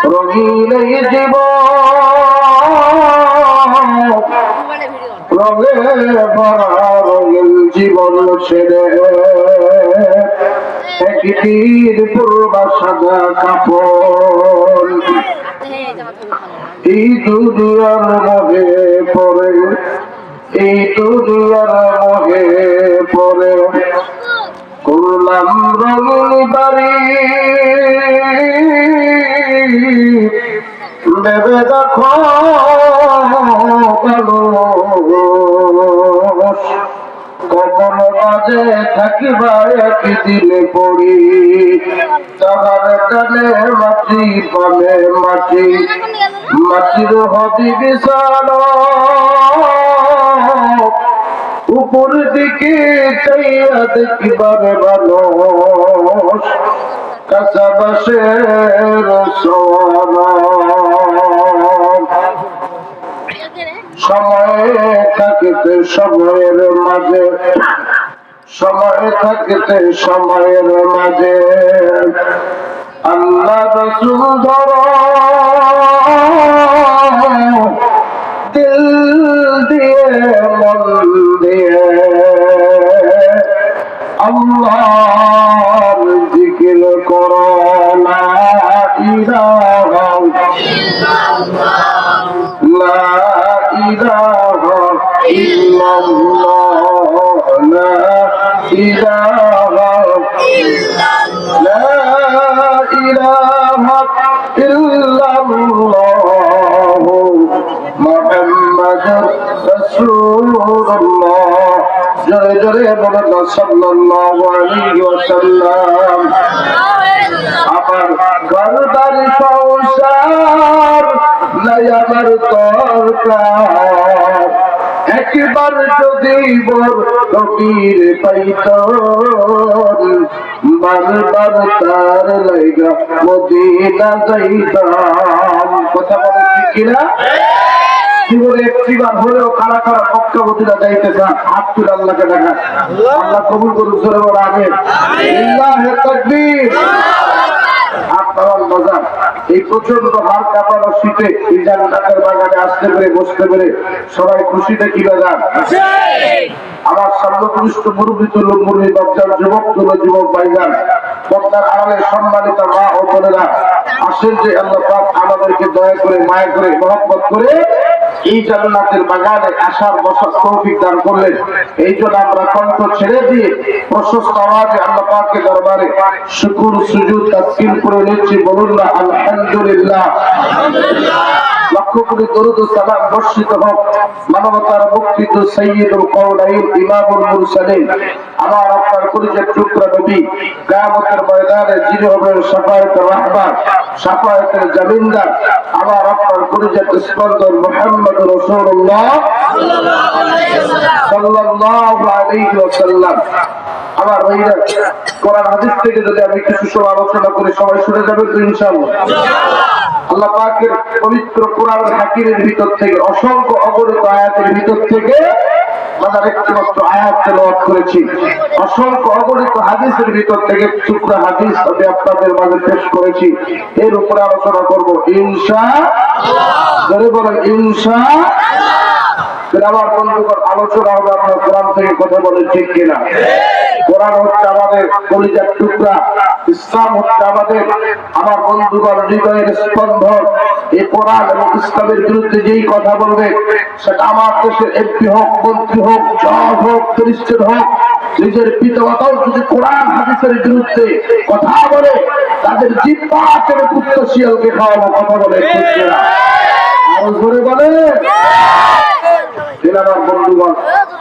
রঙিন জীবন রঙে ভরা রঙিন জীবন ছেড়ে একটির পূর্বা সাদা কাপড় এই দুনিয়ার মোহে পড়ে এই দুনিয়ার মোহে পড়ে করলাম রঙিন বাড়ি ভেবে দেখো কখন বাজে থাকিবা একদিনে পড়ি তাহার টানে মাটি পালে মাটি মাটির হবি বিশাল উপর দিকে চাইয়া দেখিবার ভালো কাঁচা বাসের সোনা সময় থাকিতে সময়ের মাঝে সময় থাকিতে সময়ের মাঝে আল্লাহ রাসূল ধরো দিল দিয়ে মন দিয়ে আল্লাহর জিকির করো লা ইলাহা ইল্লাল্লাহ লা ইলাহা ইল্লাল্লাহ লা ইলাহা ইল্লাল্লাহ লা ইলাহা ইল্লাল্লাহ মুহাম্মাদুর রাসূলুল্লাহ জোরে জোরে বলেন সাল্লাল্লাহু আলাইহি ওয়াসাল্লাম আমার ঘরবাড়ি সংসার নাই আমার দরকার একবার যদি বড় নবীর পাইতাম বারবার তার লাইগা মদিনা যাইতাম কথা বলেন ঠিক কিনা জীবনে একটিবার হলেও কারা কারা মক্কা মদিনা যাইতে চান হাত তুলে আল্লাহকে দেখা আল্লাহ কবুল করুন জোরে বলে আমিন লিল্লাহি তাকবীর এই প্রচন্ড হার কাঁপানো শীতে এই জান্নাতের বাগানে আসতে পেরে বসতে পেরে সবাই খুশিতে কি বাগান আমার সর্বকনিষ্ঠ মুরব্বী তুল্য মুরব্বী বাচ্চার যুবক তুল্য যুবক ভাইজান পর্দার আড়ালে সম্মানিত মা ও বোনেরা আসেন যে আল্লাহ পাক আমাদেরকে দয়া করে মায়া করে মহব্বত করে এই জান্নাতের বাগানে আসার বসার তৌফিক দান করলেন এই জন্য আমরা কণ্ঠ ছেড়ে দিয়ে প্রশস্ত আওয়াজে আল্লাহ পাকের দরবারে শুকর সুজুদ তাসবিহ করে নিচ্ছি বলুন না আলহামদুলিল্লাহ লক্ষ কোটি দরুদ ও সালাম বর্ষিত হোক মানবতার মুক্তিত সাইয়্যিদুল কাওনাইন ইমামুল মুরসালিন আমার আপনার পরিচয় টুকরা নবী কিয়ামতের ময়দানে যিনি হবেন শাফায়াতুর রাহমান শাফায়াতুল জামিনদার আমার আপনার পরিচয় স্পন্দন মুহাম্মদুর রাসূলুল্লাহ সাল্লাল্লাহু আলাইহি ওয়াসাল্লাম আমার ভাইরা কোরআন হাদিস থেকে যদি আমি কিছু সময় আলোচনা করে সবাই শুনে যাবেন তো ইনশাআল্লাহ আল্লাহ পাকের পবিত্র কোরআন হাকিমের ভিতর থেকে অসংখ্য অগণিত আয়াতের ভিতর থেকে আমরা একমাত্র আয়াত তেলাওয়াত করেছি অসংখ্য অগণিত হাদিসের ভিতর থেকে টুকরা হাদিস আমি আপনাদের মাঝে পেশ করেছি এর উপরে আলোচনা করব ইনশাআল্লাহ জোরে বলেন ইনশাআল্লাহ আমার বন্ধুগণ আলোচনা হবে আমরা কোরআন থেকে কথা বলেন ঠিক কিনা কোরআন হচ্ছে আমাদের কলিজার টুকরা ইসলাম হচ্ছে আমাদের আমার বন্ধুগণ হৃদয়ের স্পন্দন এই কোরআন এবং ইসলামের বিরুদ্ধে যেই কথা বলবে সেটা আমার দেশের এমপি হোক মন্ত্রী হোক জজ হোক খ্রিস্টান হোক নিজের পিতামাতাও যদি কোরআন হাদিসের বিরুদ্ধে কথা বলে তাদের জিহ্বা থেকে পুত্র শিয়ালকে খাওয়ানো কথা বলে ঠিক কিনা আরো জোরে বলে আমার বন্ধুগণ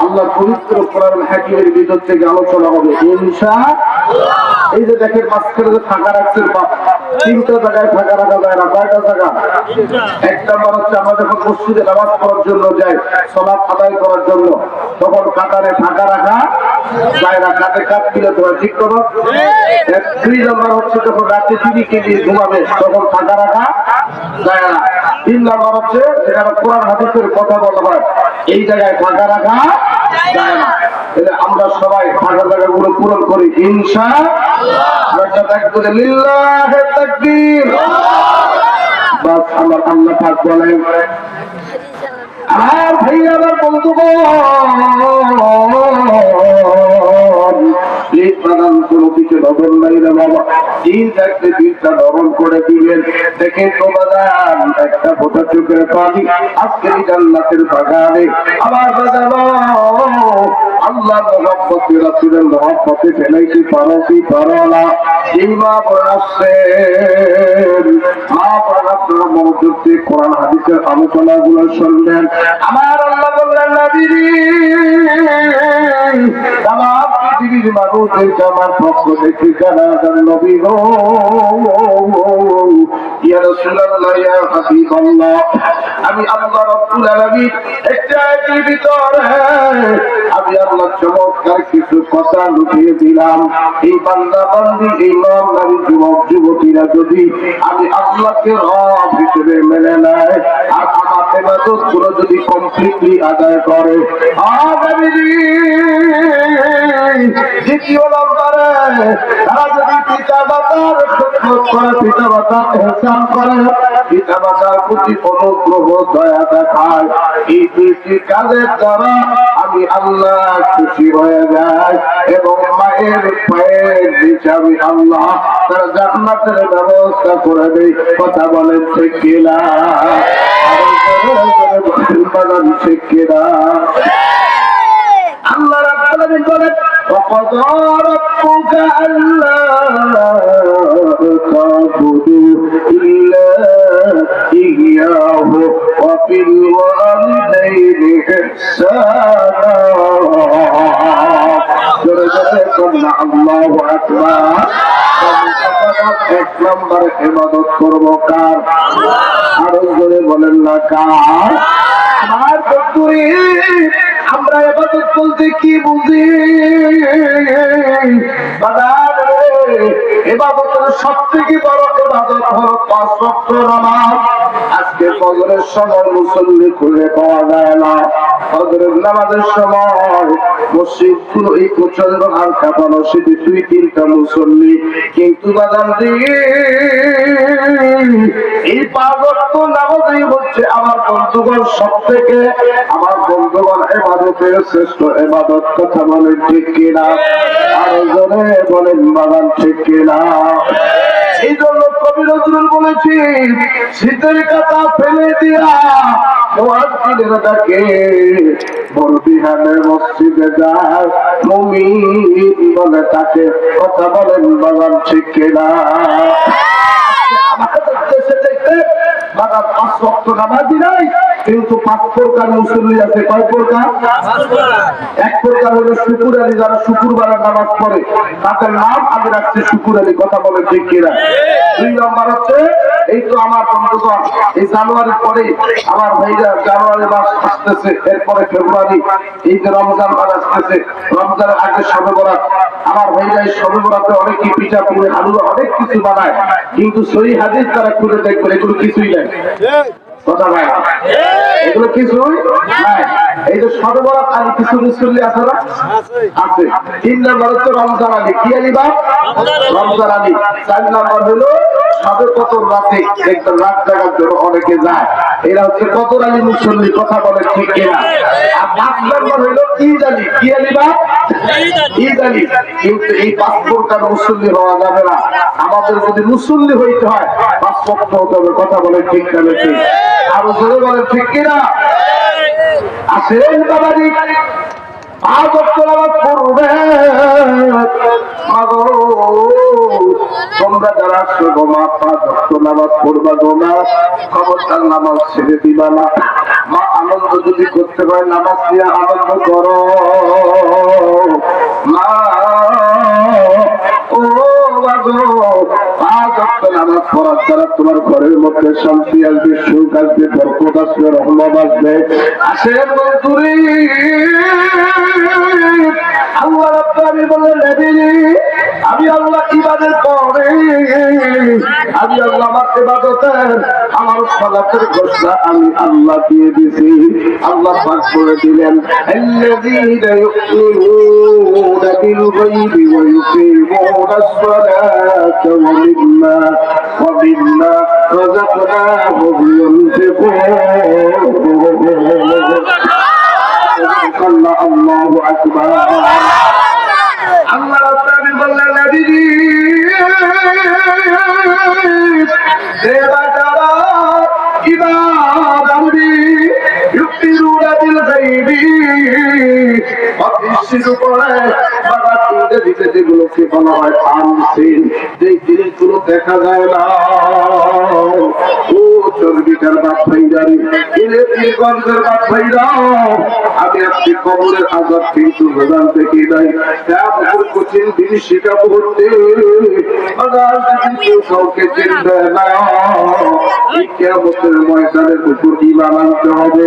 আল্লাহ পবিত্র কোরআন হাকিমের ভিতর থেকে আলোচনা হবে ইনশাআল্লাহ এই যে দেখেন মাঝখানে যে ফাঁকা রাখছেন তিনটা জায়গায় ফাঁকা রাখা যায় না কয়টা জায়গা এক নম্বর হচ্ছে আমরা যখন মসজিদে নামাজ পড়ার জন্য যাই সালাত আদায় করার জন্য তখন কাতারে ফাঁকা রাখা যায় না কাতে কাত দিলে তোমার ঠিক করো দুই নম্বর হচ্ছে যখন রাতে টিভিকে নিয়ে ঘুমাবে তখন ফাঁকা রাখা যায় না তিন নম্বর হচ্ছে যেখানে কোরআন হাদিসের কথা বলা হয় এই জায়গায় ফাঁকা রাখা যায় না। আমরা সবাই ফাঁকা জায়গাগুলো পূরণ করি ইনশাআল্লাহ। তাকবীর, লিল্লাহি তাকবীর। বাস আমার আল্লাহ পাক বলেন, আর ভাই আমার বন্ধুগণ, বাগান কোনো দিকে নজর নাই রে বাবা। দিন থাকতে দিনটা নরম করে দিবেন। দেখে তো বাগান একটা ফোঁটা চোখের পানি আজকে জান্নাতের বাগানে আমার বাজানো আল্লাহ মহব্বতে রাসূলের মহব্বতে ফেলাইতে পারো কি পারো না। এই মা বোন আসছেন, মা বোন আপনারা মনোযোগ দিয়ে কোরআন হাদিসের আলোচনাগুলো শুনবেন। আমার আল্লাহ বললেন, নবী তামাম পৃথিবীর মানুষদেরকে আমার পক্ষ থেকে জানাবেন, নবী গো, ইয়া রাসূলুল্লাহ, ইয়া হাবিবাল্লাহ, আমি আল্লাহ রাব্বুল আলামিন একটা আয়াতের ভিতরে আমি আল্লাহ চমৎকার কিছু কথা লুকিয়ে দিলাম। এই বান্দা বান্দি, এই নর নারী, যুবক যুবতীরা যদি আমি আল্লাহকে রব হিসেবে মেনে নেয় আর আমার ইবাদত গুলো যদি কমপ্লিটলি আদায় করে, দ্বিতীয় নম্বরে তারা যদি পিতা মাতার খেদমত করে, পিতা মাতার ইহসান করে, পিতা মাতার প্রতি অনুগ্রহ দয়া দেখায়, এই দুইটি কাজের দ্বারা আমি আল্লাহ খুশি হয়ে যাই এবং মায়ের পায়ের নিচে আমি আল্লাহ তার জান্নাতের ব্যবস্থা করে দেই। কথা বলেন ঠিক কিনা? ঠিক কিনা? আল্লাহ রাব্বুল আলামিন বলেন, وَقَضَى رَبُّكَ أَلَّا تَعْبُدُوا إِلَّا إِيَّاهُ وَبِالْوَالِدَيْنِ إِحْسَانًا। জোরে জোরে বলুন আল্লাহু আকবার। এক নম্বর ইবাদত করব কার? আরো জোরে বলেন না কার? আমার বন্ধুরে, আমরা ইবাদত বলতে কি বুঝি? ইবাদতের সবথেকে বড় ইবাদত হলো ৫ ওয়াক্ত নামাজ। আজকে ফজরের সময় মুসল্লি খুঁজে পাওয়া যায় না। ফজরের নামাজের সময় মসজিদগুলো এই প্রচন্ড হার কাঁপানো, সেটি ২-৩টা মুসল্লি, কিন্তু বাদাম এই ৫ ওয়াক্ত নামাজই হচ্ছে আমার বন্ধুগণ সবথেকে, আমার বন্ধুগণ ইবাদতের শ্রেষ্ঠ ইবাদত। কথা বলেন ঠিক কিনা? আর জোরে বলেন বাগান ঠিক কিনা? এই জন্য কবি নজরুল বলেছি, শীতের কাটা ফেলে দিয়া মুয়াজ্জিনের ডাকে বড় বিহানের মসজিদে যায়, মুমিন বলে তাকে। কথা বলেন বাগান ঠিক কিনা? আমাদের দেশে দেখতে বাগান ৫ ওয়াক্ত নামাজি নাই, কিন্তু ৫ প্রকার মুসল্লি আছে। কয় প্রকার? এক প্রকার হলো শুকুর আলী, যারা শুক্রবারের নামাজ পড়ে তাদের নাম আমি রাখছি শুকুর আলী। কথা বলে ঠিক কিনা? ২ নম্বর হচ্ছে, এই তো আমার বন্ধুগণ এই জানুয়ারির পরে আমার ভাইরা, জানুয়ারি মাস আসতেছে, এরপরে ফেব্রুয়ারি, এই যে রমজান মাস আসতেছে, রমজানের আগে শবে বরাত। আমার ভাইরা এই শবে বরাতে অনেকে পিঠা পুড়ে হালুয়া অনেক কিছু বানায়, কিন্তু সহিহ হাদিস তারা খুলে দেখবেন এগুলো কিছুই নাই। কথা ভাই, এগুলো কিছুই নাই। এই যে শবে বরাত আলী কিছু মুসল্লি আছে না? আছে। ৩ নম্বর হচ্ছে রমজান আলী। কি আলী বাপ? রমজান আলী। ৪ নম্বর হলো সবে কদর রাতে, দেখবেন রাত জাগার জন্য অনেকে যায়, এরা হচ্ছে কদর আলী মুসল্লি। কথা বলে ঠিক কিনা? আর ৫ নম্বর হলো ঈদ আলী। কি আলী বাপ? ঈদ আলী। কিন্তু এই ৫ প্রকার মুসল্লি হওয়া যাবে না। আমাদের যদি মুসল্লি হইতে হয় ৫ ওয়াক্ত হতে হবে। কথা বলে ঠিক না? ঠিক। আর জোরে বলে ঠিক কিনা? আসেন বাবাজি, ৫ ওয়াক্ত নামাজ পড়বে। তোমরা যারা আসছো গো মা, ৫ ওয়াক্ত নামাজ পড়বা গো মা, খবরদার নামাজ ছেড়ে দিবা না। মা আনন্দ যদি করতে পারে নামাজ নিয়ে আনন্দ করো। মা ও বাগো, ৫ ওয়াক্ত নামাজ পড়ার দ্বারা তোমার ঘরের মধ্যে শান্তি আসবে, সুখ আসবে, বরকত আসবে, রহমত আসবে। আসেন বন্ধুরে, আল্লাহ রাব্বুল আলামিন বলেন, নবী আমি আল্লাহ ইবাদত করে আমি আল্লাহ আমার ইবাদতের আমার সালাতের ঘোষণা আমি আল্লাহ দিয়ে দিয়েছি। আল্লাহ পাক বলে দিলেন আল্লাযীনা ইউমিনুনা বিল গায়বি ওয়া ইউকিমুনাস সালাতা ওয়া মিম্মা রাযাকনাহুম ইউনফিকুন। আল্লাহু আকবার। আল্লাহ রাব্বুল বললেন নবী দেবাতারা ইবাদাতি ইউকিরুনা বিল গায়বি অদৃশ্যের উপরে বাবাতে দিতে যেগুলোকে বলা হয় আনসিন, যেই জিনিসগুলো দেখা যায় না। ও চর্বিকার বাপ ভাইদারি গঞ্জের বাপ ভাইরা, আমি আপনি কবরের আজাব কিন্তু প্রধান থেকে নাই কঠিন জিনিস শিখাবো হচ্ছে কাউকে চিনবে না। এই কিয়ামতের ময়দানের উপর ঈমান আনতে হবে।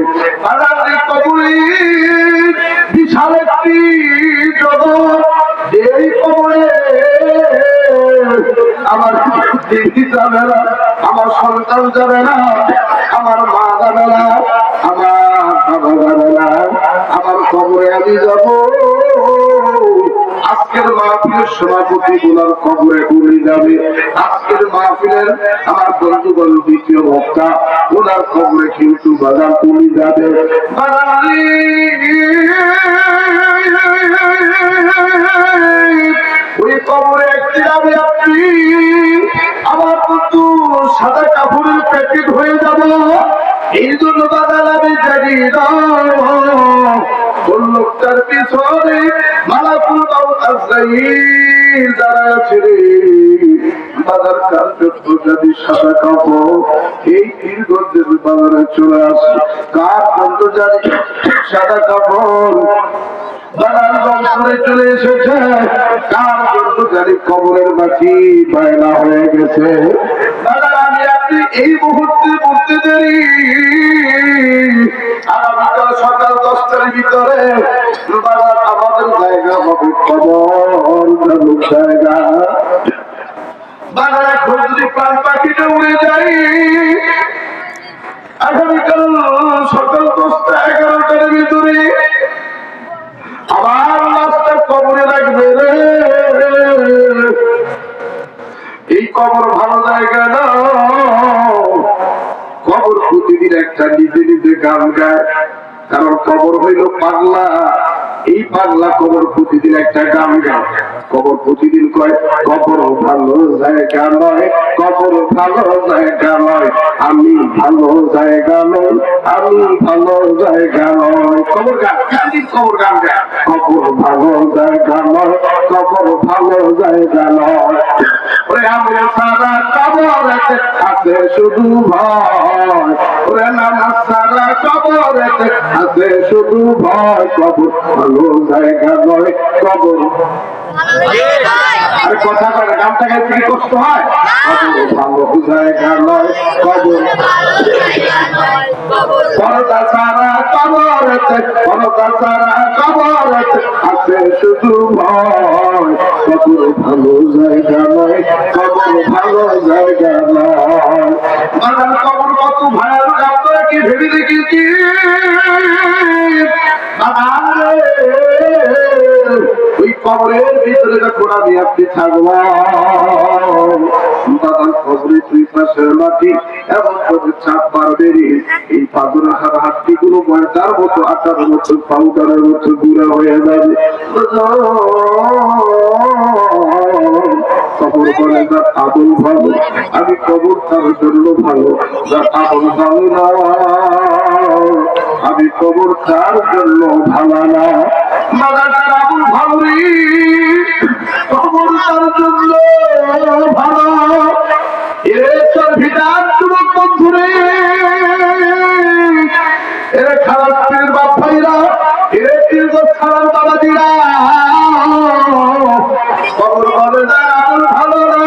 কবরে বিশাল একটি জগৎ, যেই কবরে আমার দিদি যাবে না, আমার সন্তান যাবে না, আমার মা যাবে না, আমার বাবা যাবে না, আমার কবরে আমি যাব। আজকের মাহফিলের সভাপতি গুলার কবরে উড়ে যাবে। আজকের মাহফিলের আমার বন্ধুগণ দ্বিতীয় বক্তা ওনার কবরে কিন্তু বাজার উড়ে যাবে। ওই কবরে একটি যাবে আপনি, আমার কিন্তু সাদা কাপড়ের প্যাকেট হয়ে যাব। এই জন্য বাজার আমি জানি না কোন লোকটার পিছনে মালাকুল মাউত আজরাইল দাঁড়ায় আছে রে। বাজার কার্যত যদি সাদা কাপড় এই দীর্ঘদের বাজারে চলে আসে, কার বন্ধ জানি সাদা কাপড় বাজার বংশে চলে এসেছে, কার জন্য জানি কবরের মাটি বায়না হয়ে গেছে। দাদা আমি আপনি এই মুহূর্তে বলতে দেরি, আগামীকাল সকাল 10টার ভিতরে বাজার আমাদের জায়গা হবে কবর জায়গা। বাজার এখন যদি প্রাণ পাখিটা উড়ে যাই, আগামীকাল সকাল 10টা 11টার ভিতরে আবার লাশটা কবরে রাখবে রে। এই কবর ভালো জায়গা না, কবর প্রতিদিন একটা নিজে নিজে গান গায়, কারণ কবর হইল পাগলা। এই পাগলা কবর প্রতিদিন একটা গান গায়। কবর প্রতিদিন কয় কবর ভালো জায়গা নয়, কবর ভালো জায়গা নয়, আমি ভালো জায়গা নয়, আমি ভালো জায়গা নয়। কবর গান কবর গান গায়, কবর ভালো জায়গা নয়, কবর ভালো জায়গা নয়। ওরে আমরা সারা কবর আছে শুধু ভয়, ওরে নামাজ সারা কবর আছে শুধু ভয়। কবর ভালো জায়গা নয়, কবর আর কথা বলে গানটা গাইতে কি কষ্ট হয়? কবর ভালো জায়গা নয়, কবর পরদা সারা কবর পরদা সারা কবর আছে শুধু ভয়। কবর ভালো জায়গা নয়, কবর ভালো জায়গা নয়। কবর কত ভয়ানক আপনারা কি ভেবে দেখেছি? ওই কবরের ভিতরে যখন আমি আপনি থাকবো, বাবার কবরে দুই পাশের মাটি এবং চাপ পারবে, এই পাথরের হাড্ডি গুলো ময়দার মতো আটার মতো পাউডারের মতো গুঁড়া হয়ে যাবে। কবর বলে যার আদল ভালো, আমি কবর তার জন্য ভালো, যার আদল ভালো না আমি কবর তার জন্য ভালো না। বাজার আদল ভালো রে, কবর তার জন্য ভালো। এর ভিটার যুবক বন্ধুরে, এর খারাপের বাপ ভাইরা, এর খারাপ বাবাজিরা, কবর বলে না ভালো না,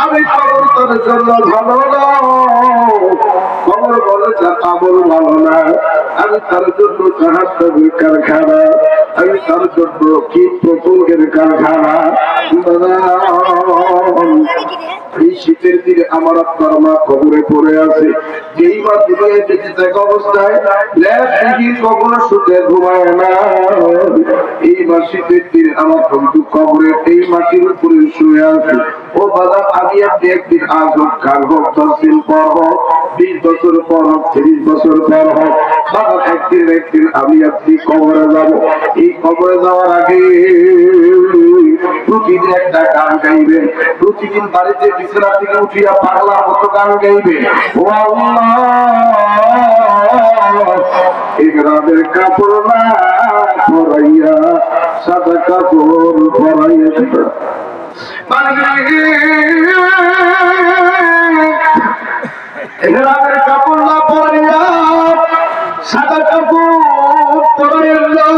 আমি কবর তার জন্য ভালো না। কবর বলে যা আমল ভালো না, আমি তার জন্য জাহান্নামের কারখানা, আমি তার জন্য কীট পতঙ্গের কারখানা। এই শীতের দিনে আমার আপনার মা কবরে পড়ে আছে, যেই মা দুনিয়ায় বেঁচে থাকা অবস্থায় কখনো শুতে ঘুমায় না, এই মা শীতের দিনে আমার বন্ধু কবরে এই মাটির উপরে শুয়ে আছে। ও বাবা, আমি আপনি একদিন আজ হোক, কাল হোক, 10 দিন পর হোক, 20 বছর পর হোক, 30 বছর পর হোক, বাবা একদিন আমি আপনি কবরে যাব। এই কবরে যাওয়ার আগে প্রতিদিন একটা গান গাইবেন, প্রতিদিন বাড়িতে বিছানা থেকে উঠিয়া পাগলার মতো গান গাইবে, ও আল্লাহ ইহরামের কাপড় না পরাইয়া সাদা কাপড় পরাইয়া ইহরামের কাপড় না পরাইয়া সাদা কাপড় পরাইয়া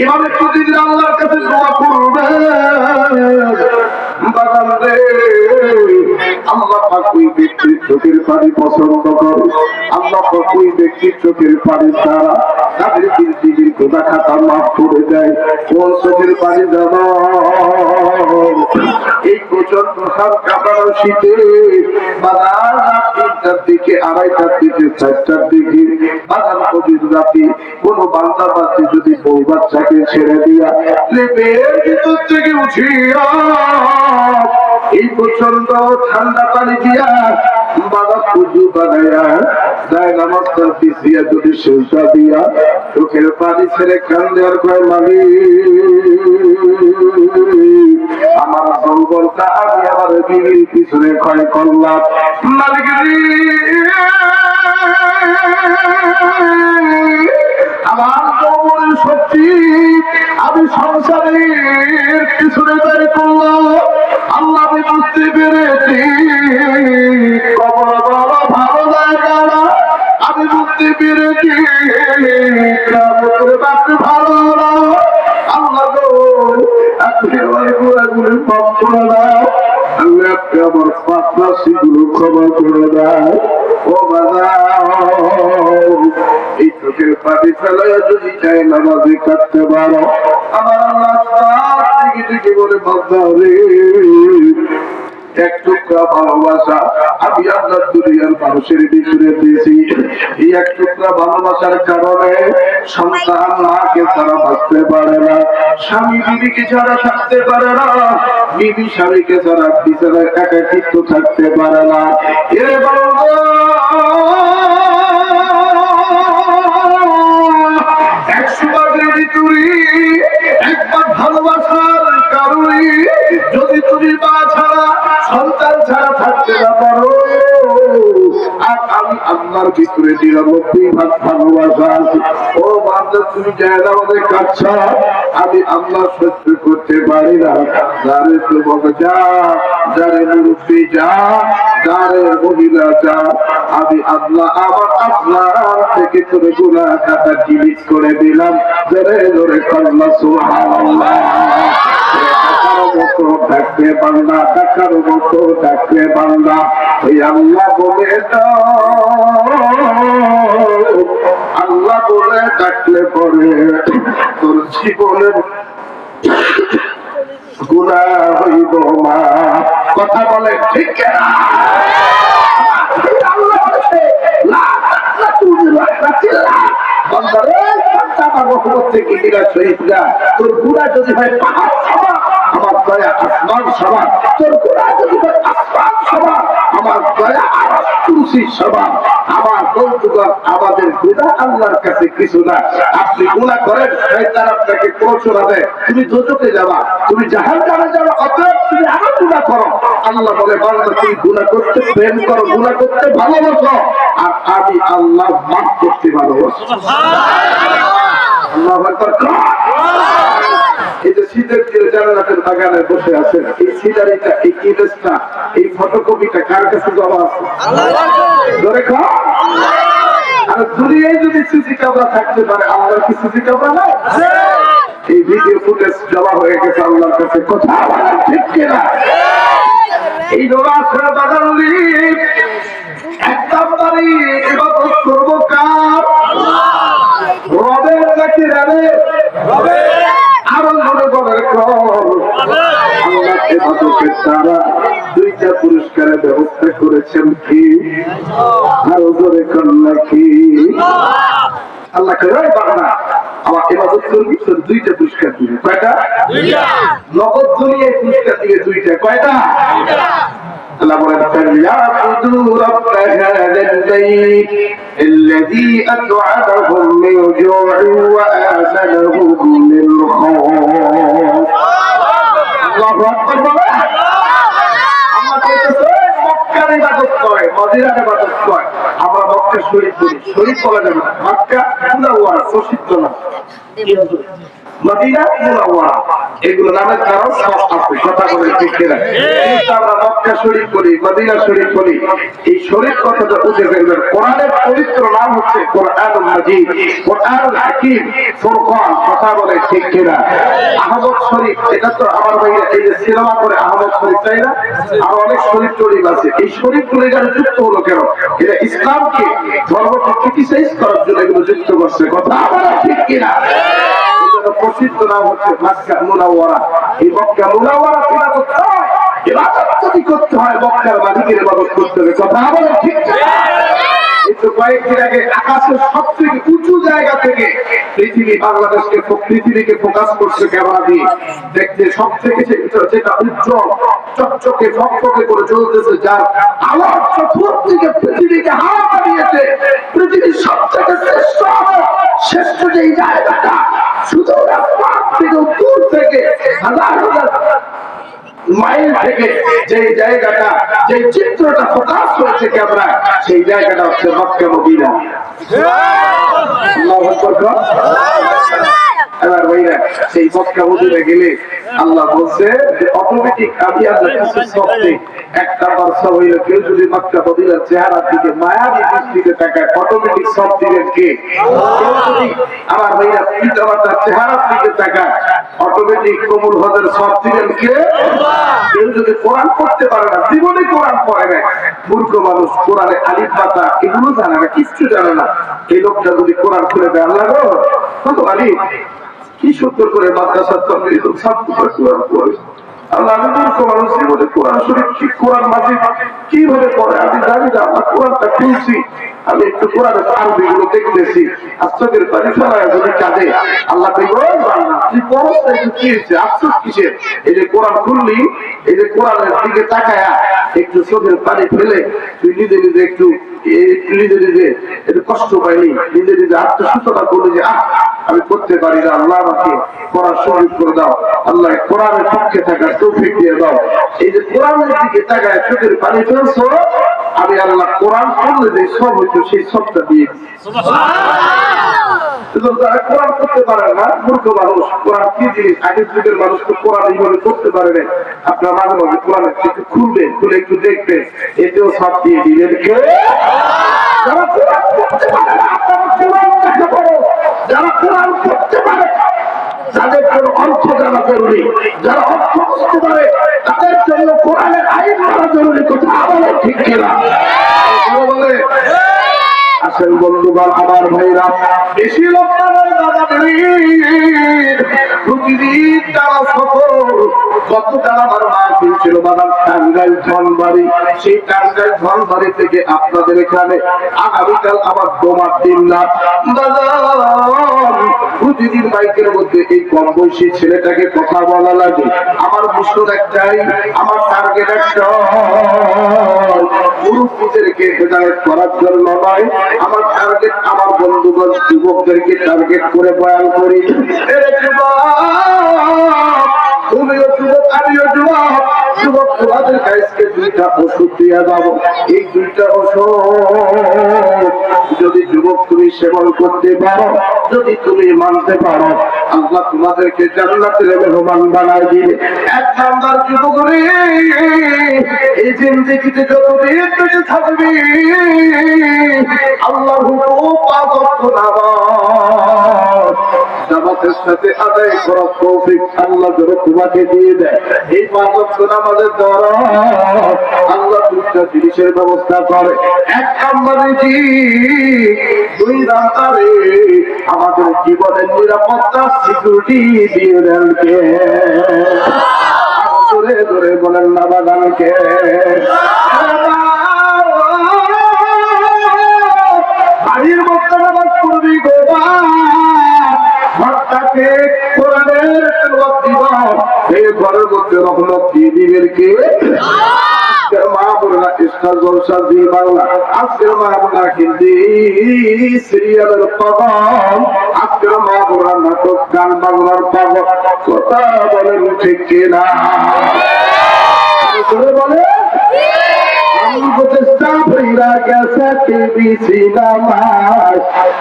এভাবে প্রতিদিন আল্লাহর কাছে দোয়া করবে। আল্লাহ পাক ওই ব্যক্তির চোখের পানি পছন্দ করে, আল্লাহ পাক ওই ব্যক্তির চোখের পানি দ্বারা তাদের জিন্দেগির গোনা খাতা মাফ করে দেয়। কোন চোখের পানি জানো? এই প্রচন্ড সাত কাটানো শীতে বাজার রাত 3টার দিকে, 2:30টার দিকে, 4টার দিকে, বাজার কবির রাতে কোন বান্দা বাচ্চা যদি বউ বাচ্চাকে ছেড়ে দিয়া লেপের ভিতর থেকে উঠিয়া এই প্রচন্ড ঠান্ডা পানি দিয়া বাবা পুজো বানাইয়া যায় নামাজটা পিছিয়ে যদি সেজদা দিয়া চোখের পানি ছেড়ে কান্দে আর কয় মালিক আমার জঙ্গলটা আমি আমার বিবির পিছনে ক্ষয় করলাম, মালিক আমার জঙ্গলের শক্তি আমি সংসারের পিছনে ব্যয় করলাম। আল্লাহ আমি বুঝতে পেরেছি কবর বড় ভালো জায়গা না, আমি বুঝতে পেরেছি বাড়তে ভালো না। আল্লাহ গো আপনি আমার গুণাগুলি মাফ করে দাও, আল্লাহ আপনি আমার পাপরাশিগুলো ক্ষমা করে দাও। ও বাবা, এই চোখের পানি ফেলাইয়া যদি চাই নামাজে কাটতে পারো, আমার আল্লাহ দিকে বলে বাবা রে, এক টুকরা ভালোবাসা আমি আপনার দুনিয়ার মানুষের ভিতরে দিয়েছি। এই এক টুকরা ভালোবাসার কারণে সন্তান মাকে ছাড়া বাঁচতে পারে না, স্বামী বিবিকে ছাড়া থাকতে পারে না, বিবি স্বামীকে ছাড়া বিছানায় একাকিত্ব থাকতে পারে না। এরে বাবা, একবার ভালোবাসার কারণে যদি তুমি মা ছাড়া সন্তান ছাড়া থাকতে না পারো, আর আমি আল্লাহর ভিতরে 99 ভাগ ভালোবাসা আছে। ও বান্দা, তুমি জায়গা আমাদের কাছে আমি আল্লাহ সহ্য করতে পারি না। যারে যুবক যা, যারে মুরব্বী যা, যারে মহিলা যা, আমি আল্লাহ আমার আপনার থেকে তোর গুনাহ খাতা ডিলিট করে দিলাম। জোরে জোরে আল্লাহ সুবহানাল্লাহ। মতো ডাকবে বান্দা, ডাকার মতো ডাকবে বান্দা, ওই আল্লাহ বলে আল্লাহ বলে ডাকলে পরে তোর জীবনের গুনাহ হইব মা। কথা বলে ঠিক না? আল্লাহ বলেছে লা তাকনাতু মিন রাহমাতিল্লাহ, বান্দারে আমার রহমত থেকে নিরাশ হইস না। তোর গুনাহ যদি হয় পাহাড় সমান, আমার দয়া আসমান সমান। তোর গুনাহ যদি হয় আসমান সমান, আমার দয়া আরশ কুরসি সমান। আমার বন্ধুগণ, আমাদের গুনাহ আল্লাহর কাছে কিছু না। আপনি গুনাহ করেন, শয়তান আপনাকে প্ররোচনা দেয় তুমি দোজখে যাবা, তুমি জাহান্নামে যাবা, অতএব তুমি আরো গুনাহ করো। আল্লাহ বলে বান্দা তুমি গুনাহ করতে প্রেম করো, গুনাহ করতে ভালোবাসো, আর আমি আল্লাহ মাফ করতে ভালোবাসি। আল্লাহু আকবার। এই যে শীতের দিনে জান্নাতের বাগানে বসে আছেন, এই সিনারিটা, এই ইমেজটা, এই ফটোকপিটা কার কাছে জমা আছে? ধরে খাও। আর দুনিয়ায় যদি সিসি ক্যামেরা থাকতে পারে, আল্লাহর কি সিসি ক্যামেরা নাই? এই ভিডিও ফুটেজ জমা হয়ে গেছে আল্লাহর কাছে। কথা বলেন ঠিক কিনা? এই নওয়াজের বাগানলি একদম বাড়ি ইবাদত করব কার? রবের নাকি রবের? রবের। আরো মনে করে কর আল্লাহ ইবাদতের দ্বারা দুইটা পুরস্কারের ব্যবস্থা করেছেন কি? আরো জোরে কন্যা কি? আল্লাহ কে বাংলা আমার ইবাদত করবি তোর দুইটা পুরস্কার দিবে। কয়টা? নগদ দুনিয়ায় পুরস্কার দিবে দুইটা। কয়টা? আল্লাহ বলেন ফালিয়াবুদু রাব্ব হাযাল বাইত الذي أطعمهم من جوع وآمنهم من خوف। আল্লাহু আকবার। আমরা কইতেছি মক্কার ইবাদত করে, মদিনার ইবাদত করে। আমরা মক্কা শরীফ করি, শরীফ বলা যাবে না, মক্কা মুনাওয়ারা প্রসিদ্ধ না, মদিনা মুনাওয়ারা এগুলো নামের কারণ সব আছে। কথা বলে ঠিক কিনা? আমরা মক্কা শরীফ করি, মদিনা শরীফ করি, এই শরীফ কথাটা বুঝে ফেলবেন। কোরআনের পবিত্র নাম হচ্ছে কোরআনুল মাজিদ, কোরআনুল হাকিম, ফুরকান। কথা বলে ঠিক কিনা? আহমদ শরীফ, এটা তো আমার ভাইয়া এই যে সিনেমা করে আহমদ শরীফ, তাই না? আর অনেক শরীফ টরীফ আছে। এই শরীফগুলো এখানে যুক্ত হলো কেন? এটা ইসলামকে ধর্মকে ক্রিটিসাইজ করার জন্য এগুলো যুক্ত করছে। কথা বলে ঠিক কিনা? প্রসিদ্ধ নাম হচ্ছে মক্কা মুনাওয়ারা। এই মক্কা মুনাওয়ারা ইবাদত হয়, ইবাদত যদি করতে হয় মক্কার মালিকের ইবাদত করতে হবে। কথা বলে ঠিক কিনা? একটু কয়েকদিন আগে আকাশের সবথেকে উঁচু জায়গা থেকে পৃথিবী বাংলাদেশকে পৃথিবীকে ফোকাস করছে ক্যামেরা দিয়ে। দেখতে সব থেকে যেটা উজ্জ্বল চকচকে ফকফকে করে চলতেছে, যার আলো চতুর্দিকে পৃথিবীকে হাওয়া বানিয়েছে। পৃথিবীর সবথেকে শ্রেষ্ঠ যেই জায়গাটা, শুধু আসমান থেকে দূর থেকে হাজার হাজার মাইল থেকে যে জায়গাটা, যে চিত্রটা ফোকাস হয়েছে ক্যামেরায়, সেই জায়গাটা হচ্ছে মক্কা মদিনা। আল্লাহু আকবার। এবার ভাইরা সেই মক্কা মদিনা গেলে আল্লাহ বলছে যে অটোমেটিক আমি আল্লাহর কাছে সবচেয়ে এক নাম্বার সব হইল, কেউ যদি মক্কা মদিনার চেহারার দিকে মায়াবী দৃষ্টিতে তাকায় অটোমেটিক সব দিবেন কে? কেউ যদি আমার ভাইরা পিতামাতার চেহারার দিকে তাকায় অটোমেটিক কবুল হজের সব দিবেন কে? কেউ যদি কোরআন পড়তে পারে না, জীবনে কোরআন পড়ে না, মূর্খ মানুষ, কোরআনে আলিফ বাতা এগুলো জানে না, কিচ্ছু জানে না, এই লোকটা যদি কোরআন খুলে দেয়, আল্লাহ গো কত আলিফ, কি সুন্দর করে মাদ্রাসার ছাত্র কোরআন পড়ে। আল্লাহ আমি মূর্খ মানুষ, জীবনে কোরআন শরীফ কি কোরআন মাজিদ কিভাবে পড়ে আমি জানি না। আমার কোরআনটা খুলছি, আমি একটু কোরআনের আরবি গুলো দেখতেছি, আশ্চর্যের পানি ফেলায় যদি কাঁদে, আল্লাহ তুই পড়স একটু কি হয়েছে, আফসোস কিসের? এই যে কোরআন খুললি, এই যে কোরআনের দিকে তাকায়া একটু চোখের পানি ফেলে তুই নিজে নিজে একটু নিজে নিজে একটু কষ্ট পাইনি, নিজে নিজে আত্মসূচনা করলি যে আমি করতে পারি না, আল্লাহ আমাকে পড়ার সুযোগ করে দাও, আল্লাহ কোরআনের পক্ষে থাকার তৌফিক দিয়ে দাও। এই যে কোরআনের দিকে তাকায় চোখের পানি ফেলছো, আমি আল্লাহ কোরআন পড়লে যে সব হইতো সেই সবটা দিয়ে যারা কোরআন করতে পারে না, মূর্খ মানুষ, কোরআন কি জিনিস আগের যুগের মানুষ তো কোরআন এইভাবে করতে পারে না। আপনার মাঝে মাঝে কোরআনের একটু খুলবেন, খুলে একটু দেখবেন, এতেও সব দিয়ে দিবেন কে? যারা কোরআন করতে পারে না তারা কোরআন দেখা পড়ো, যারা কোরআন করতে পারে তাদের জন্য অর্থ জানা জরুরি, যারা অর্থ বুঝতে পারে তাদের জন্য কোরআনের আইন জানা জরুরি। কথা বলে ঠিক কিনা? বলে আসেন বন্ধুগণ, আমার ভাইরা, বেশি লোক প্রতিদিন তারা সফর। গতকাল আমার মাহফিল ছিল বাদাম টাঙ্গাইল ধনবাড়ি, সেই টাঙ্গাইল ধনবাড়ি থেকে আপনাদের এখানে আগামীকাল আমার তোমার দিন না প্রতিদিন বাইকের মধ্যে এই কম বয়সী ছেলেটাকে কথা বলা লাগে। আমার মিশন একটাই, আমার টার্গেট একটা, মুরব্বীদেরকে হেদায়েত করার জন্য নয়, আমার টার্গেট আমার বন্ধুগণ যুবকদেরকে টার্গেট করে বয়ান করি। তুমিও যুবক, আমিও যুবক, যুবক তোমাদের কাছে দুইটা ওষুধ দিয়ে যাবো। এই দুইটা ওষুধ যদি যুবক তুমি সেবন করতে পারো, যদি তুমি মানতে পারো, আল্লাহ তোমাদেরকে জান্নাতের মেহমান বানায় দিবে। এক নাম্বার যুবক রে, এই জিন্দেগিতে যতদিন বেঁচে থাকবি আল্লাহর হুকুম পাঁচ ওয়াক্ত নামাজ জামাতের সাথে আদায় করার তৌফিক আল্লাহ যেন তোমাকে দিয়ে দেয়। এই পাঁচ ওয়াক্ত নামাজের দ্বারা আল্লাহ দুইটা জিনিসের ব্যবস্থা করে। এক নম্বরে জি, দুই নম্বরে আমাদের জীবনের নিরাপত্তা সিকিউরিটি দিয়ে দেন কে? জোরে জোরে বলেন না বাগানকে বাড়ির মধ্যে নামাজ পড়বি গো ঘরটাকে কোরআনের তেলাওয়াত দিব এই ঘরের মধ্যে রহমত দিয়ে দিবেন কে মা বোনেরা স্টার জলসা জি বাংলা আজকের মা বোনেরা হিন্দি সিরিয়ালের পাগল আজকের মা বোনেরা নাটক গান বাংলার পাগল কথা বলেন ঠিক কিনা বলে আমগো চেষ্টা ভইরা গেছে টিভি সিনেমায়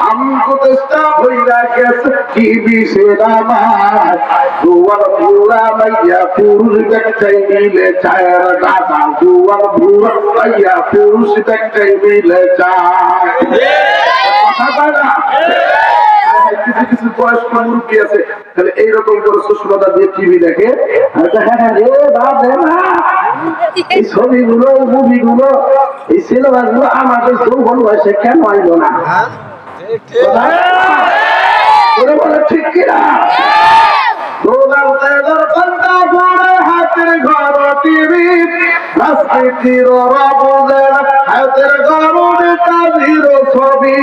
আমগো চেষ্টা ভইরা গেছে টিভি সিনেমায় দুয়ার ভুরা মাইয়া পুরুষ দেখতেই মিলে চায় দাদা দুয়ার ভুরা মাইয়া পুরুষ দেখতেই মিলে চায় কথা কয় না কিছু কিছু বয়স্ক মুরব্বী আছে তাহলে এইরকম করে সুষমতা দিয়ে টিভি দেখে এই ছবিগুলো মুভিগুলো এই সিনেমাগুলো আমাদের যৌবন বয়সে কেন আইল না ঠিক কিনা হাতের ঘর টিভি রাজনীতির হাতের ঘর কাজির ছবি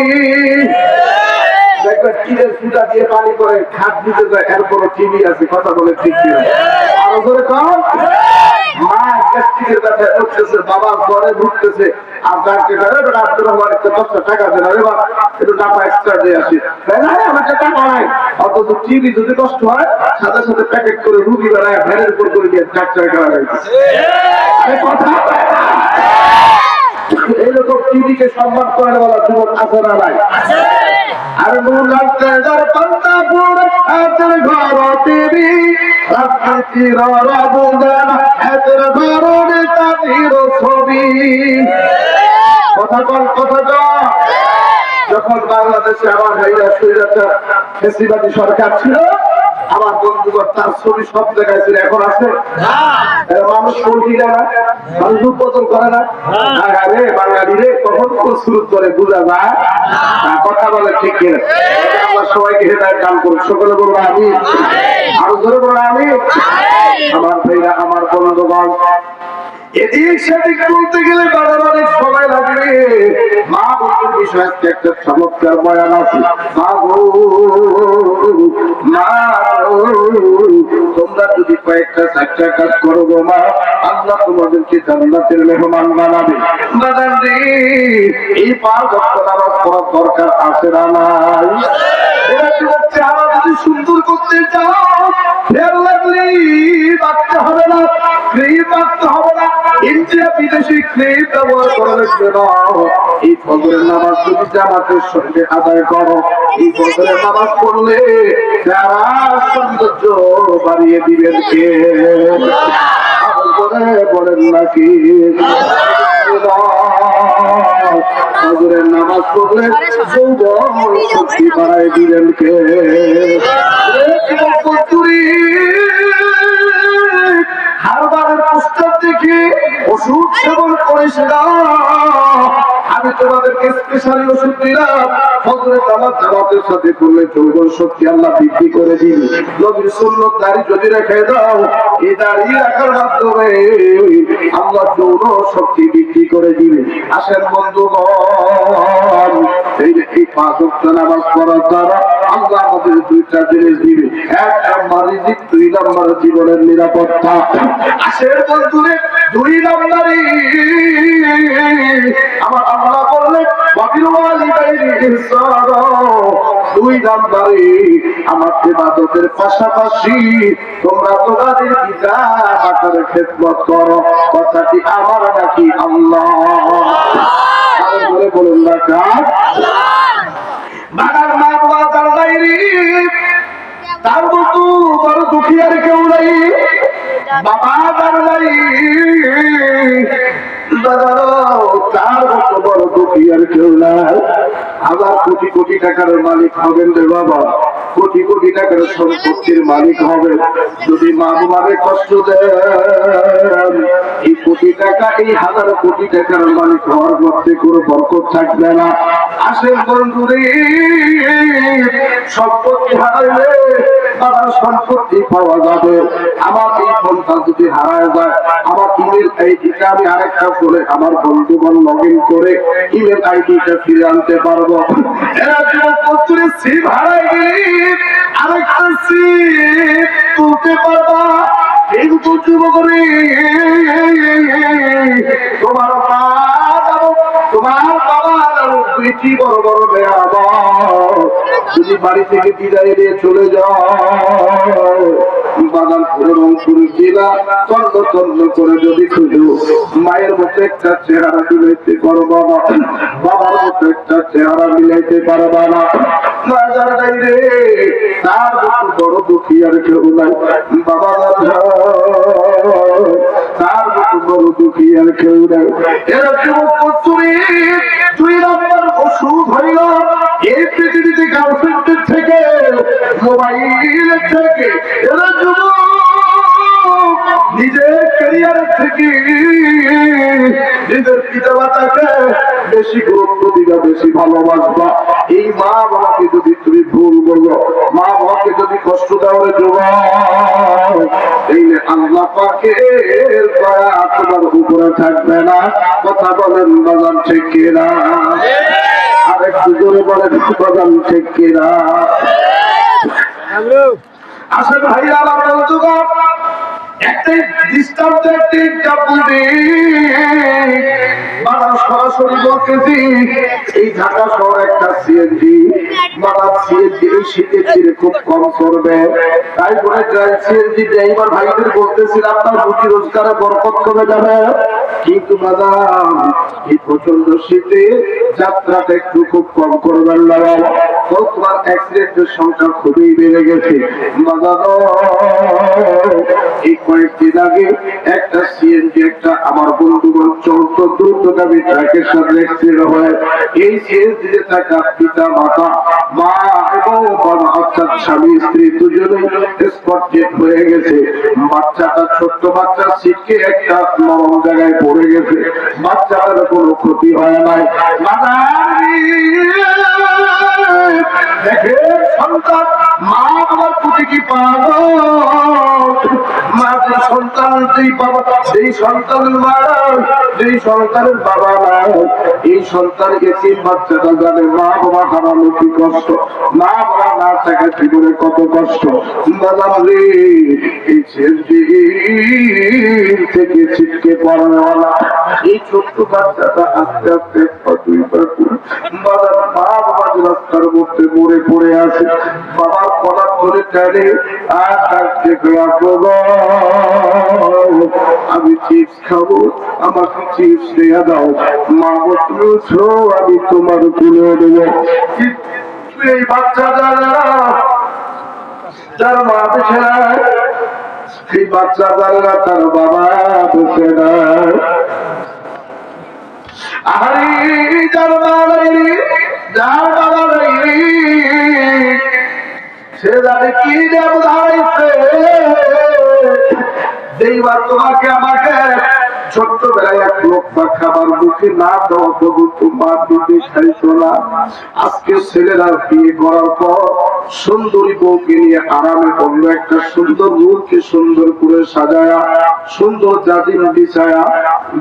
টিনের ফুটা দিয়ে পানি করে খাট দিতে যায় এরপর টিভি আছে কথা বলে ঠিক কিনা আরো করে কম মা গ্যাস্ট্রিকের ব্যথায় উঠতেছে বাবা ঘরে ঢুকতেছে আর ডাক্তার আব্দুর রহমান 10 টাকা দেন রে বাবা একটু টাকা এক্সট্রা দিয়ে আসি আমার টাকা নাই অথচ টিভি যদি কষ্ট হয় সাথে সাথে প্যাকেট করে রুগী বেড়ায় ভ্যানের উপর করে দিয়ে ডাক্তার করা যাইতেছে কথা এইরকম টিভিকে সম্মান করার বলা জীবন আছে না নাই আর মুলাকার পান্তাপুর হাতের ঘর টিভি রাজনীতির রবদান হাতের ঘর নেতাজির ছবি কথা কল কথা যখন বাংলাদেশে আমার ভাইরা স্বৈরাচার ফ্যাসিবাদী সরকার ছিল আমার বন্ধুগণ তার ছবি সব জায়গায় ছিল এখন আছে মানুষ সঙ্গী না মানুষ উদ্বোধন করে না আরে বাঙালি রে কখন সুরত করে বোঝা যায় কথা বলে ঠিক কিনা আল্লাহ সবাইকে হেদায়েত দান করুন সকলে বলবো আমি আরো জোরে বলবো আমি আমার ভাইরা আমার বন্ধুগণ এদিক সেদিক বলতে গেলে বাড়াবাড়ি সময় লাগবে মা বন্ধুর বিষয়ে একটা চমৎকার বয়ান আছে মা গো মা তোমরা যদি কয়েকটা 4টা কাজ করো গো মা আল্লাহ তোমাদেরকে জান্নাতের মেহমান বানাবে বাজান রে এই 5 ওয়াক্ত নামাজ পড়ার দরকার আছে না নাই এরা কি হচ্ছে আমরা যদি সুন্দর করতে চাও ফের লাগলি বাচ্চা হবে না ক্রিম বাচ্চা হবে না ইন্ডিয়া বিদেশি ক্রিম ব্যবহার করা লাগবে না এই ফজরের নামাজ যদি জামাতের সঙ্গে আদায় করো এই ফজরের নামাজ পড়লে যারা সৌন্দর্য বাড়িয়ে দিবেন কে বলেন নাকি ফজরের নামাজ পড়লে যৌবন শক্তি বাড়ায় দিবেন কে হারবারের পুস্তক দেখে ওষুধ সেবন করিস না আমি তোমাদেরকে স্পেশালি ওষুধ দিলাম ফজরের নামাজ জামাতের সাথে করলে যৌবন শক্তি আল্লাহ বৃদ্ধি করে দিন নবীর সুন্নাত দাড়ি যদি রেখে দাও এই দাড়ি রাখার মাধ্যমে আল্লাহ যৌন শক্তি বৃদ্ধি করে দিবে আসেন বন্ধুগণ এই 5 ওয়াক্ত নামাজ পড়ার দ্বারা আল্লাহ আমাদের 2টা জিনিস দিবে 1 নম্বর রিজিক 2 নম্বর জীবনের নিরাপত্তা আসেন বন্ধুরে 2 নম্বরই আমার আল্লাহ বললেন ওয়াবিল ওয়ালিদাইনি ইহসানা 2 নম্বরে আমার ইবাদতের পাশাপাশি তোমরা তোমাদের পিতা মাতার খেদমত করো কথাটি আমার নাকি আল্লাহ বলুন না কাজ বাবার মা বাবা জানাইরি তার মতো বড় দুঃখিয়ার কেউ নাই বাবা জানাই তার মতো বড় দুঃখিয়ার কেউ নাই আবার কোটি কোটি টাকার মালিক হবেন রে বাবা কোটি কোটি টাকার সম্পত্তির মালিক হবে যদি মা বাবাকে কষ্ট দেন এই কোটি টাকা এই 1000 কোটি টাকার মালিক হওয়ার মধ্যে কোনো বরকত থাকবে না আসেন বন্ধুরে সম্পত্তি হারাইলে বাবার সম্পত্তি পাওয়া যাবে। আমার এই ফোনটা যদি হারায় যায়, আমার ইমেল আইডিটা আমি আরেকটা ফোনে আমার বন্ধুগণ লগ ইন করে ইমেল আইডিটা ফিরে আনতে পারবো। এরা যুবক সিম হারাই গেলি আরেকটা সিম তুলতে পারবা, কিন্তু যুবক তোমার মা তোমার বাবা দুইটি বড় বড় মেয়া যদি বাড়ি থেকে বিদায় নিয়ে চলে যাও, বাগান করে রংপুর জেলা তন্ন তন্ন করে যদি খুঁজো, মায়ের মতো একটা চেহারা মিলাইতে পারবা না, বাবার মতো একটা চেহারা মিলাইতে পারবা না। তার বড় দুঃখী আর কেউ নাই, বাবা তার বড় দুঃখী আর কেউ নাই। এরা দুই নম্বর ওষুধ হইল এই পৃথিবীতে গার্লফ্রেন্ডের থেকে, মোবাইলের থেকে, এরা নিজের ক্যারিয়ারের থেকে নিজের পিতা মাতাকে বেশি গুরুত্ব দিবা, বেশি ভালোবাসবা। এই মা বাবাকে যদি তুমি ভুল বলো, মা বাবাকে যদি কষ্ট দাও রে এই আল্লাহ পাকের দয়া তোমার উপরে থাকবে না। কথা বলেন বাজান ঠিক কিনা? আর একটু জোরে বলেন বাজান ঠিক কিনা? আসেন ভাইয়া আমার বন্ধুগণ, একটাই দৃষ্টান্ত, একটি এক্সাম্পল সরাসরি বলতেছি। এই ঢাকা শহর একটা সিএনজি সিএনজি এই শীতের দিনে খুব কম চলবে, তাই বলে সিএনজি ড্রাইভার ভাইদের বলতেছিল আপনার রুটি রোজগারে বরকত কমে যাবে, কিন্তু বাদাম এই প্রচন্ড শীতে যাত্রাটা একটু খুব কম করবেন না, তোমার অ্যাক্সিডেন্টের সংখ্যা খুবই বেড়ে গেছে। এই কয়েকদিন আগে একটা সিএনজি একটা আমার বন্ধুগণ চলতো দ্রুতগামী ট্রাকের সাথে অ্যাক্সিডেন্ট হয়। এই সিএনজিতে থাকা পিতা মাতা, মা এবং অর্থাৎ স্বামী স্ত্রী দুজনেই স্পট ডেড হয়ে গেছে। বাচ্চাটা ছোট্ট বাচ্চা সিটকে একটা নরম জায়গায় পড়ে গেছে, বাচ্চাটার কোনো ক্ষতি হয় নাই। দেখে সন্তান মা বাবার প্রতি কি পাগল, মা যে সন্তান যেই বাবা সেই সন্তানের মা যেই সন্তানের বাবা নাই, এই সন্তানকে তিন বাচ্চাটা জানে মা বাবা হারানো কি কষ্ট, মা বাবা না থাকা জীবনে কত কষ্ট। বাজান রে এই থেকে ছিটকে পড়ানোওয়ালা এই ছোট্ট বাচ্চাটা আস্তে আস্তে দুই বাবার মা বাবা রাস্তার মধ্যে মরে পড়ে আছে, বাবার কলার ধরে টানে আর আমি চিপস খাবো, আমাকে চিপস দেয়া দাও, মা বলছো আমি তোমার তুলে দেবো। এই বাচ্চা যার মা বেছে না, সেই বাচ্চা যারা তার বাবা বেছে না, আহারি যার মা নাই, যার বাবা নাই, সে জানে কি দেব ধারাইছে। যেইবার তোমাকে আমাকে ছোট্টবেলায় এক লোক বা খাবার মুখে না দেওয়া তবু তোমার দুধে খাইতো না, আজকে ছেলেরা বিয়ে করার পর সুন্দরী বউকে নিয়ে আরামে বলল একটা সুন্দর রূপকে সুন্দর করে সাজায়া, সুন্দর জাতির বিছায়া,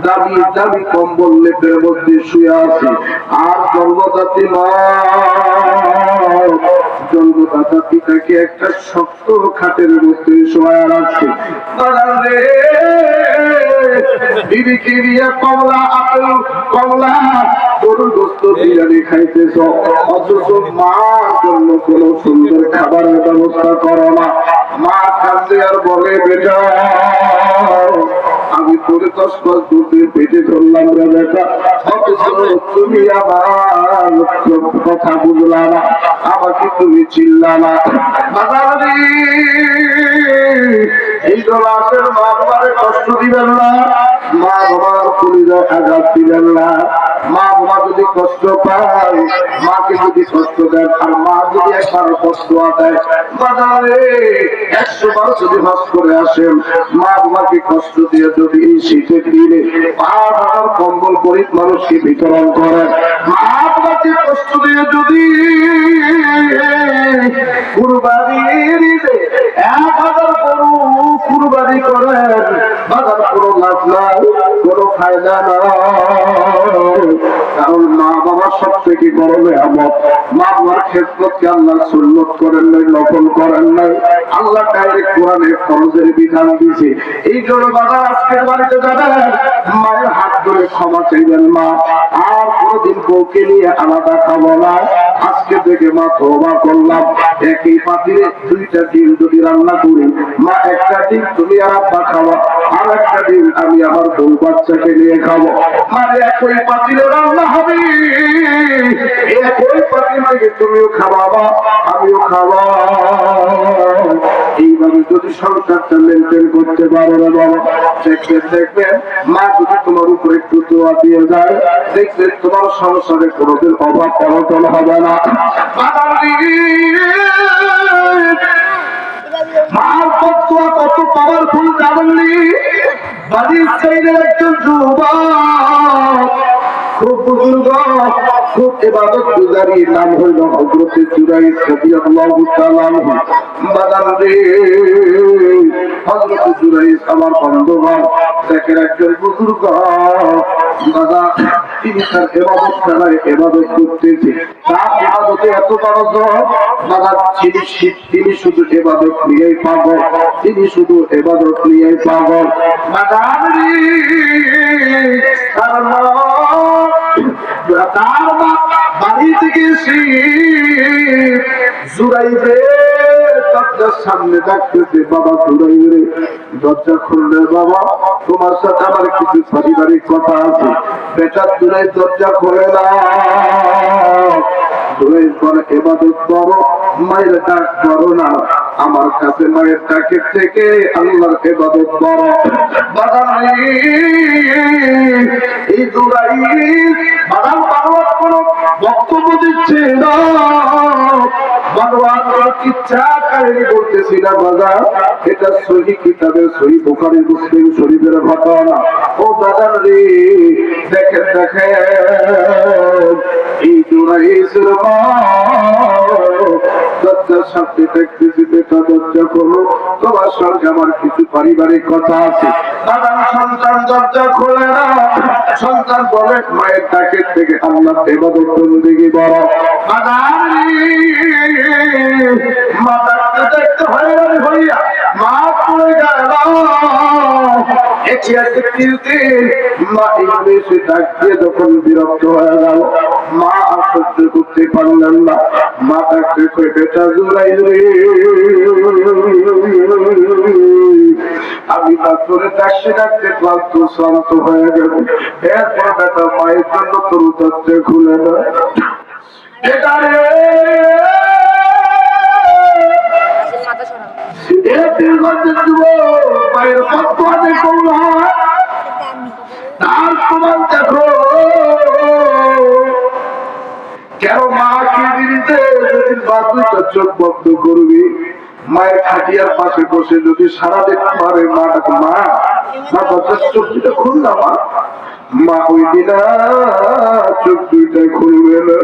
দামি দামি কম্বল লেপের মধ্যে শুয়ে আছে, আর জন্মদাতি মা জন্মদাতা পিতাকে একটা শক্ত খাটের মধ্যে শোয়া রাখছে। বিবিকে দিয়ে কমলা আপেল কমলা গরুর গোস্ত বিরিয়ানি খাইতেছ, অথচ মার জন্য কোন সুন্দর খাবারের ব্যবস্থা করো না। মা কান্দে আর বলে বেটা আমি তোরে 10 মাস দুধে পেটে ধরলাম রে বেটা, অথচ তুমি আমার কথা বুঝলা না, আমাকে তুমি চিল্লা না। এই লাশের মা বাবারে কষ্ট দিবেন না, মা বাবার পরিচয় আঘাত দিবেন না। মা বাবা যদি কষ্ট পায়, মাকে যদি কষ্ট দেন, আর মা যদি একবার কষ্ট দেয়, বাজারে 100 বার যদি হজ করে আসেন, মা বাবাকে কষ্ট দিয়ে যদি এই শীতের দিনে পা বাবার কম্বল গরিব মানুষকে বিতরণ করেন, মা বাবা মাকে কষ্ট দিয়ে যদি কুরবানির ঈদে 1000 গরু কুরবানি করেন, বাজার কোনো লাভ নাই, কোনো ফায়দা নাই। কারণ মা বাবার সব থেকে বড় নেয়ামত। মা বাবার খেদমতকে আল্লাহ সুন্নত করেন নাই, নফল করেন নাই। আল্লাহ ডাইরেক্ট কোরআনে ফরজের বিধান দিয়েছে। এই জন্য বাবা আজকের বাড়িতে যাবেন, মায়ের হাত ধরে ক্ষমা চাইবেন, মা আর কোনদিন বউকে নিয়ে আলাদা খাবো না। আজকে থেকে মা তওবা করলাম, একই পাতিলে 2টা ডিম যদি রান্না করি, মা একটা ডিম তুমি আর আব্বা খাওয়া, আর একটা ডিম আমি আমার বউ বাচ্চাকে নিয়ে খাবো। আর একই পাতিলে রান্না হবে, একই পাতিল থেকে তুমিও খাওয়াবা আমিও খাওয়া। এইভাবে যদি সংসারটা মেনটেন করতে পারো না বাবা, দেখবেন মা যদি তোমার উপর একটু দোয়া দিয়ে যায়, দেখবেন তোমার সংসারে কোনোদিন অভাব অনটন হবে না। মার ফতোয়া কত পাওয়ারফুল জানেননি? বাড়ির সাইডের একজন যুবক, খুব বুজুর্গ, খুব ইবাদত গুজারি, নাম হইল হযরত জুরাইজ রাদিয়াল্লাহু তাআলা আনহু। বাজারে হযরত জুরাইজ আমার বন্ধুগণ, দেখেন একজন বুজুর্গ দাদা, তিনি তার ইবাদত খানায় ইবাদত করতেছে। তার ইবাদতে এত পারদর্শী দাদা, তিনি শুধু ইবাদত নিয়েই পাগল, তিনি শুধু ইবাদত নিয়েই পাগল। বাজারে তার বাড়ি থেকে জুরাইবে দরজার সামনে ডাকতেছে, বাবা জুরাইবে দরজা খুললে, বাবা তোমার সাথে আমার কিছু পারিবারিক কথা আছে। বেটা জুরাইব দরজা খুলে না, জুরাইব করে ইবাদত করো, মায়ের ডাক করো না, আমার কাছে মায়ের ডাকের থেকে আল্লাহর ইবাদত করো। বাদামি এই জুরাইব বাদাম বানোয়াট কোনো বক্তব্য দিচ্ছে না, বানোয়াট কোনো কিচ্ছা কাহিনী বলতেছি না বাজার, এটা সহি কিতাবের সহি বুখারী মুসলিম শরীফের ঘটনা। ও বাজার রে, দেখেন দেখেন এই জুরাইবের মা দরজার সামনে দেখতেছি, বেটা দরজা খোলো, তোমার সঙ্গে আমার কিছু পারিবারিক কথা আছে। বাদাম সন্তান দরজা খোলে না, সন্তান বলে মায়ের ডাকের থেকে আল্লাহ ইবাদত বন্দেগী বড়। মা ডাকতে দেখতে হয়রান হইয়া মা পড়ে গেল, মা ইংলিশে ডাক দিয়ে যখন বিরক্ত হয়ে গেল, মা আর সহ্য করতে পারলেন না, মা ডাকতে কই, বেটা জুরাইব রে, আমি ডাক্তারে ডাকতে ডাকতে ক্লান্ত শ্রান্ত হয়ে গেল, এরপর বেটা মায়ের জন্য তোর দরজা খুলে না। বেটা রে, মায়ের ফতোয়া দেখো, তার প্রমাণ দেখো, কেন মাকে দিতে যেদিন মা 2টা চোখ বন্ধ করবি, মায়ের খাটিয়ার পাশে বসে যদি সারাদিন পারে মা ডাকে, মা মা দরজার চোখ 2টা খুললা, মা মা ওই দিন চোখ 2টাই খুলবে না।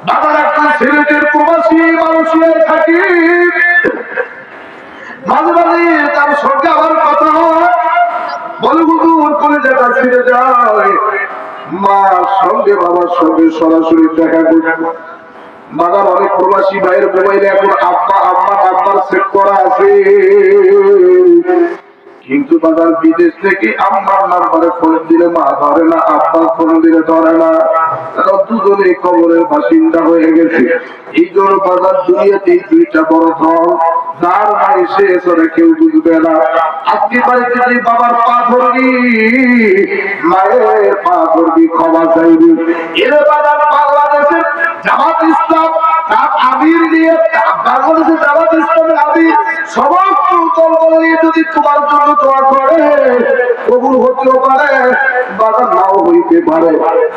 বাবার একজন ছেলেদের প্রবাসী মানুষ হয়ে থাকি, মাঝে মাঝে তার সঙ্গে আমার কথা হয়, বলে হুজুর কলেজাটা ছিঁড়ে যায়, মার সঙ্গে বাবার সঙ্গে সরাসরি দেখা করবো। বাবার অনেক প্রবাসী ভাইয়ের মোবাইলে এখন আব্বা আম্মা নাম্বার সেট করা আছে, কিন্তু বাবার বিদেশ থেকে আম্মার নাম্বারে ফোন দিলে মা ধরে না, আব্বার ফোন দিলে ধরে না, তারা দুজনে কবরের বাসিন্দা হয়ে গেছে। এই জন্য বাজার দুনিয়াতেই 2টা বড় ধন, যার ভাই সে এসরে কেউ বুঝবে না। আজকে বাড়িতে যে বাবার পা ধরবি, মায়ের পা ধরবি, ক্ষমা চাইবি। এর বাজার বাংলাদেশের জামাত ইসলাম তার আমির দিয়ে, বাংলাদেশের জামাত ইসলামের আমির সমস্ত দলবল নিয়ে যদি তোমার জন্য দোয়া করে, কবুল হতেও পারে, বাজার নাও হইতে হইতে পারে।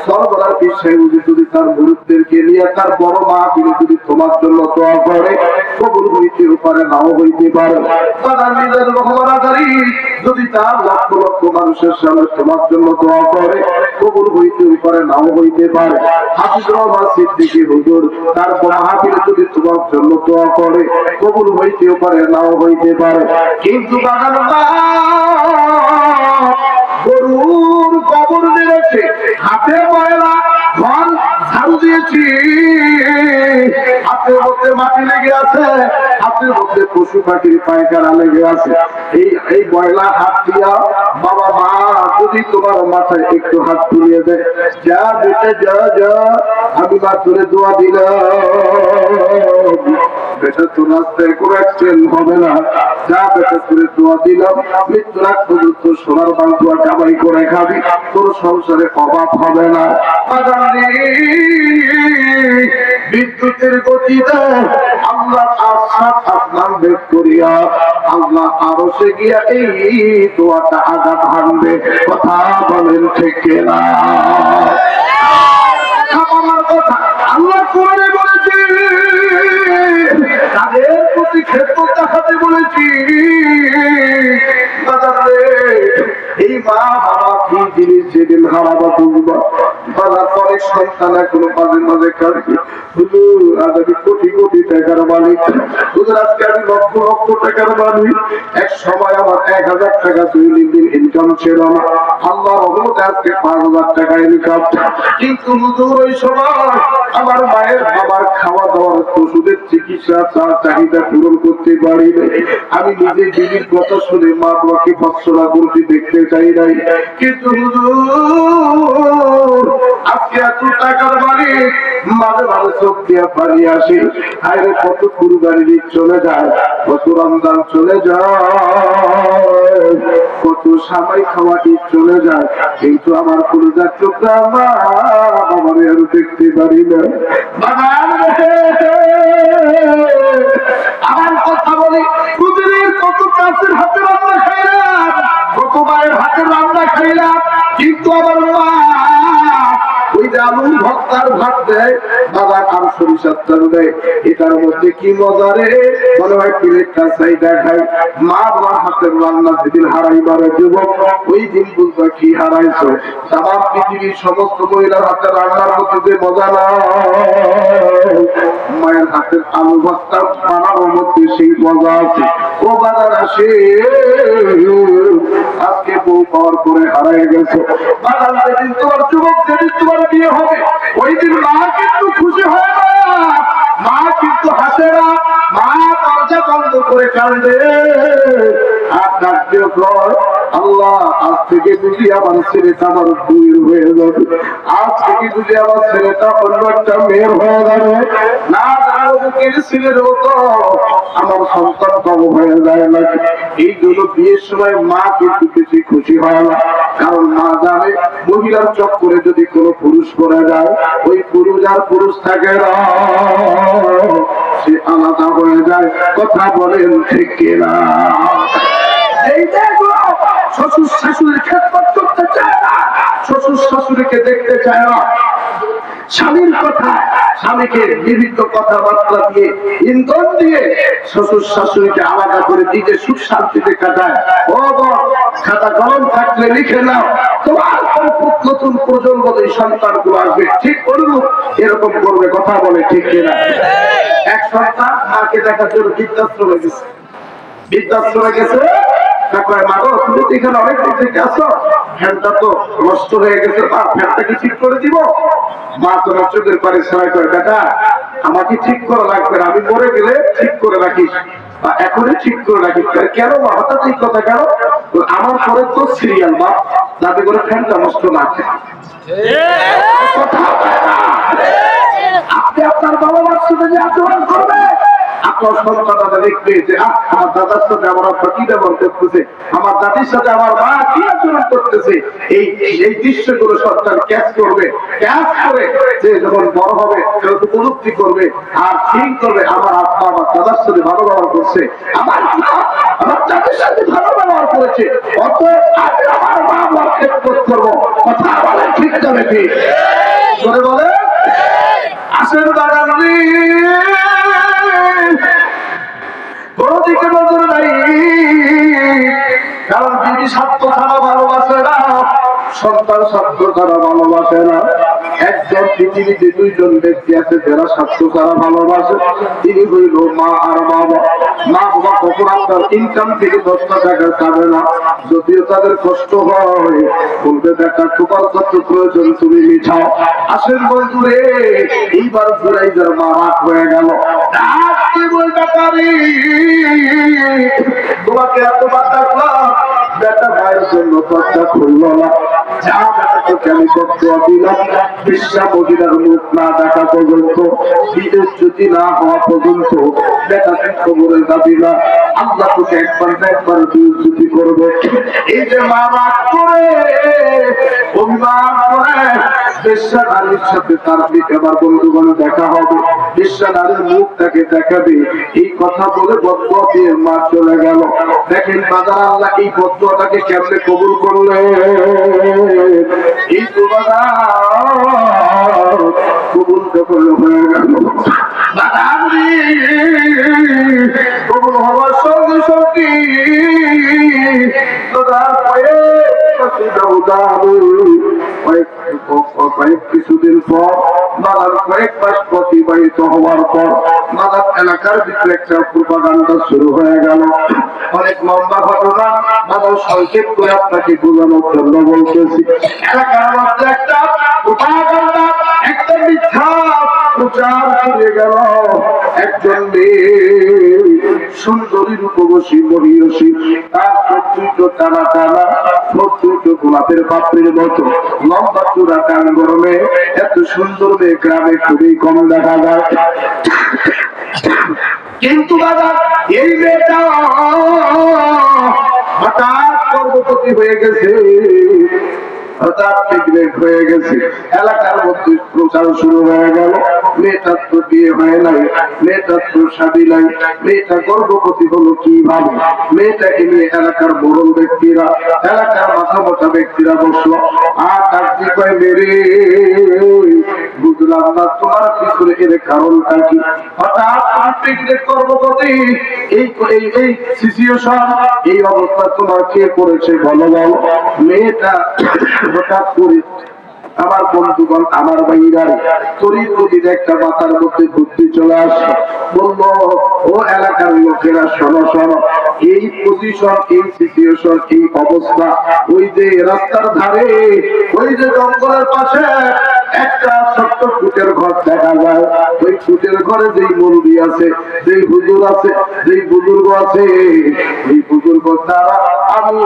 সরবরাহ বিষয় যদি তার মুরিদদেরকে নিয়ে তার বড় মাহফিলে যদি তোমার জন্য দোয়া করে, কবুল হইতেও পারে, নাও হইতে পারে। তার নিজের রহমানাকারী যদি তার লক্ষ লক্ষ মানুষের সামনে তোমার জন্য দোয়া করে, কবুল হইতেও পারে, নাও হইতে পারে। হাফিজ রহমান সিদ্দিকী হুজুর তার মাহফিলে যদি তোমার জন্য দোয়া করে, কবুল হইতেও পারে, নাও হইতে পারে। কিন্তু গরুর কবর মেরেছে, হাতে ময়লা, ঘর ঝাড়ু দিয়েছি, হাতের মধ্যে মাটি লেগে আছে, হাতের মধ্যে পশু পাখির পায়খানা লেগে আছে। এই ময়লা হাত দিয়া বাবা মা যদি তোমার মাথায় একটু হাত তুলিয়ে দেয়, যা বেটে যা যা, আমি মা তুলে দোয়া দিলাম, বেটা তো রাস্তায় কোনো অ্যাক্সিডেন্ট হবে না, যা বেটা তুলে দোয়া দিলাম, মৃত্যুর আগ পর্যন্ত সোনার বাংলা কামাই করে খাবি, তোর সংসারে অভাব হবে না। বিদ্যুতের গতিতে আল্লাহ আসমান বেদ করিয়া আল্লাহ আরো সে গিয়া এই দোয়াটা আঘাত হানবে। কথা বলেন ঠিক না? আমার কথা আল্লাহ কোরআনে বলেছে, তাদের প্রতি খেদমত দেখাতে বলেছি। এই মা বাবা কি জিনিস যেদিন হারাবা বুঝবা। বাবার অনেক সন্তান এখন মাঝে মাঝে কাঁদবে, হুজুর আজ আমি কোটি কোটি টাকার মালিক, হুজুর আজকে আমি লক্ষ লক্ষ টাকার মালিক, এক সময় আমার 1000 টাকা দৈনন্দিন ইনকাম ছিল না, আল্লাহর রহমতে আজকে 5000 টাকা ইনকাম। কিন্তু হুজুর ওই সময় আমার মায়ের বাবার খাওয়া দাওয়ার ওষুধের চিকিৎসা চাহিদা পূরণ করতে পারি নাই। আমি নিজে দিদির কথা শুনে মা বাবাকে ভৎসনা করতে দেখতে চাই নাই। কিন্তু হুজুর আজকে এত টাকার মালিক, মাঝে মাঝে চোখ দিয়া পানি আসে, আরে কত কুরবানি চলে যায়, কত রমজান চলে যায়, কত সামাই খাওয়া ঈদ চলে যায়, কিন্তু আমার কলিজার চোখটা আমার আর দেখতে পারি না। আমার কথা বলি, প্রতিদিন কত চাষের হাতে রান্না খাইলাম, কত মায়ের হাতে রান্না খাইলাম, কিন্তু আমার মা ওই যে আলুর ভক্তার ভাত দেয়, বাবা আর সরিষার তেল দেয়, এটার মধ্যে কি মজা রে, মনে হয় প্লেটটা চাই দেখায়। মা বাবার হাতের রান্না যেদিন হারাইবারে যুবক, ওই দিন বুঝবা কি হারাইছো। সারা পৃথিবীর সমস্ত মহিলার হাতের রান্নার মধ্যে যে মজা না, মায়ের হাতের আলু ভর্তা বানানোর মধ্যে সেই মজা আছে। ও বাজার আসে আজকে বউ পাওয়ার পরে হারাই গেছে। বাজার যেদিন তোমার যুবক, যেদিন তোমার বিয়ে হবে, ওই দিন মা কিন্তু খুশি হয় না, মা কিন্তু হাসে না, মা দরজা বন্ধ করে কাঁদে আর ডাকতে কয়, আল্লাহ আজ থেকে যদি আমার ছেলেটা আমার দুই হয়ে যাবে, আজ থেকে যদি আমার ছেলেটা অন্য একটা মেয়ের হয়ে যাবে, না ছেলেরও তো আমার সন্তান কম হয়ে যায় না। এই জন্য বিয়ের সময় মা কিন্তু বেশি খুশি হয় না, কারণ মা জানে মহিলার চক্করে যদি কোনো পুরুষ করে যায়, ওই পুরুষ আর পুরুষ থাকে না, সে আলাদা হয়ে যায়। কথা বলেন ঠিক কিনা? এই দেখো শ্বশুর শাশুড়ির খেদমত করতে চায় না, শ্বশুর শাশুড়িকে দেখতে চায় না, স্বামীর কথা স্বামীকে বিভিন্ন কথাবার্তা দিয়ে ইন্ধন দিয়ে শ্বশুর শাশুড়িকে আলাদা করে দিতে সুখ শান্তিতে কাটায়। ও খাতা কলম থাকলে লিখে নাও, তোমার নতুন প্রজন্ম এই সন্তানগুলো আসবে, ঠিক অনুরূপ এরকম করবে। কথা বলে ঠিক কিনা? এক সন্তান মাকে দেখার জন্য বৃদ্ধাশ্রমে গেছে, বৃদ্ধাশ্রমে গেছে, তুমি তো এখানে অনেক দিন থেকে আসো, ফ্যানটা তো নষ্ট হয়ে গেছে, ফ্যানটা কি ঠিক করে দিব? মা তোমার চোখের পানি সবাই করে, বেটা আমাকে ঠিক করা লাগবে না, আমি মরে গেলে ঠিক করে রাখিস, এখনই ঠিক করে রাখিস। কেন মা হঠাৎ এই কথা কেন? আমার পরে তো সিরিয়াল মা, যাতে করে ফ্যানটা নষ্ট না থাকে। আপনি আপনার বাবা মার সাথে যে আচরণ করবে, আপনার সন্তানরা দেখবে যে আমার দাদার সাথে আমার আব্বা কি ব্যবহার করতেছে, আমার দাদির সাথে আমার মা কি আচরণ করতেছে, এই এই দৃশ্যগুলো সন্তান ক্যাচ করবে, ক্যাচ করে যে যখন বড় হবে উপলব্ধি করবে আর ঠিক করবে আমার আব্বা আমার দাদার সাথে ভালো ব্যবহার করছে, আমার আমার দাদির সাথে ভালো ব্যবহার করেছে, অতএব আমি আমার মা বাবার খেদমত করবো। কথা বলে ঠিক যাবে ঠিক করে বলে আসেন বাগান কোন দিকে নজর নাই, কারণ তিনি স্বার্থ ছাড়া ভালোবাসে না, সন্তান স্বার্থ ছাড়া ভালোবাসে না। একজন পৃথিবীতে দুইজন ব্যক্তি আছে যারা স্বার্থ ছাড়া ভালোবাসে, তিনি হইল মা আর বাবা। মা বাবা কখন আপনার ইনকাম থেকে 10 টাকা খাবে না, যদিও তাদের কষ্ট হয়, বলবে দেখা তোমার কত প্রয়োজন তুমি মিঠাও। আসেন বন্ধুরে, এইবার ঘুরাই যার মা রাগ হয়ে গেল, বলতে পারি তোমাকে এতবার ডাকলাম, বেটা ভাইয়ের জন্য দরজা খুললো না, যা বেটা তোকে আমি বদুয়া দিলাম, বিশ্বা মহিলার মুখ না দেখা পর্যন্ত, বিদেশ যদি না হওয়া পর্যন্ত বেটাকে খবরে যাবি না, আল্লাহ তোকে একবার না একবার বিচ্যুতি করবে। এই যে মা রাগ করে অভিমান করে বিশ্বা নারীর সাথে তার এবার বন্ধুগণ দেখা হবে, বিশ্বা নারীর মুখ তাকে দেখাবে, এই কথা বলে বদুয়া দিয়ে মা চলে গেল। দেখেন বাজার আল্লাহ এই বদুয়াটাকে কেমনে কবুল করলেন, এই দুবাদা কবুল যখন হয়ে গেল, কবুল হওয়ার সঙ্গে সঙ্গে কিছুদিন পর নানার কয়েক মাস অতিবাহিত হওয়ার পর নানার এলাকার ভিতরে একটা প্রোপাগান্ডা শুরু হয়ে গেল। অনেক লম্বা ঘটনা, নানার সংক্ষেপ করে আপনাকে বোঝানোর জন্য বলতেছি। এলাকার মধ্যে একটা প্রোপাগান্ডা, একটা মিথ্যা প্রচার করে গেল। একজন সুন্দরী রূপবশী মহিষী, তার চোখ টানা টানা, ছোট গোলাপের পাপড়ির মতো, লম্বা চূড়া কান গরমে, এত সুন্দর মেয়ে গ্রামে খুবই কম দেখা যায়। কিন্তু দাদা এই মেয়েটা হঠাৎ গর্ভবতী হয়ে গেছে, হঠাৎ প্রেগনেন্ট হয়ে গেছে। এলাকার মধ্যে প্রচার শুরু হয়ে গেল, মেয়েটার তো বিয়ে হয় নাই, মেয়েটার তো স্বামী নাই, মেয়েটা গর্ভবতী হলো কিভাবে। মেয়েটাকে নিয়ে এলাকার বড় ব্যক্তিরা, এলাকার মাথা মোটা ব্যক্তিরা বসলো, আর ডাকতে কয় মেরে বুঝলাম না তোমার পিছনে এর কারণটা কি, হঠাৎ প্রেগনেন্ট গর্ভবতী, এই সিচুয়েশন, এই অবস্থা তোমার কে করেছে বলো বলো। মেয়েটা হঠাৎ করে আমার বন্ধুগণ, আমার ভাইরা তরির নদীর একটা মাথার মধ্যে বুদ্ধি চলে আসে, বললো ও এলাকার লোকেরা শোনো শোনো, এই পজিশন, এই সিচুয়েশন, এই অবস্থা, ওই যে রাস্তার ধারে, ওই যে জঙ্গলের পাশে একটা ছোট্ট কুটের ঘর দেখা যায়, ওই কুটের ঘরে যেই মুরব্বী আছে, যেই হুজুর আছে, যেই বুজুর্গ আছে, এই বুজুর্গ দ্বারা আমি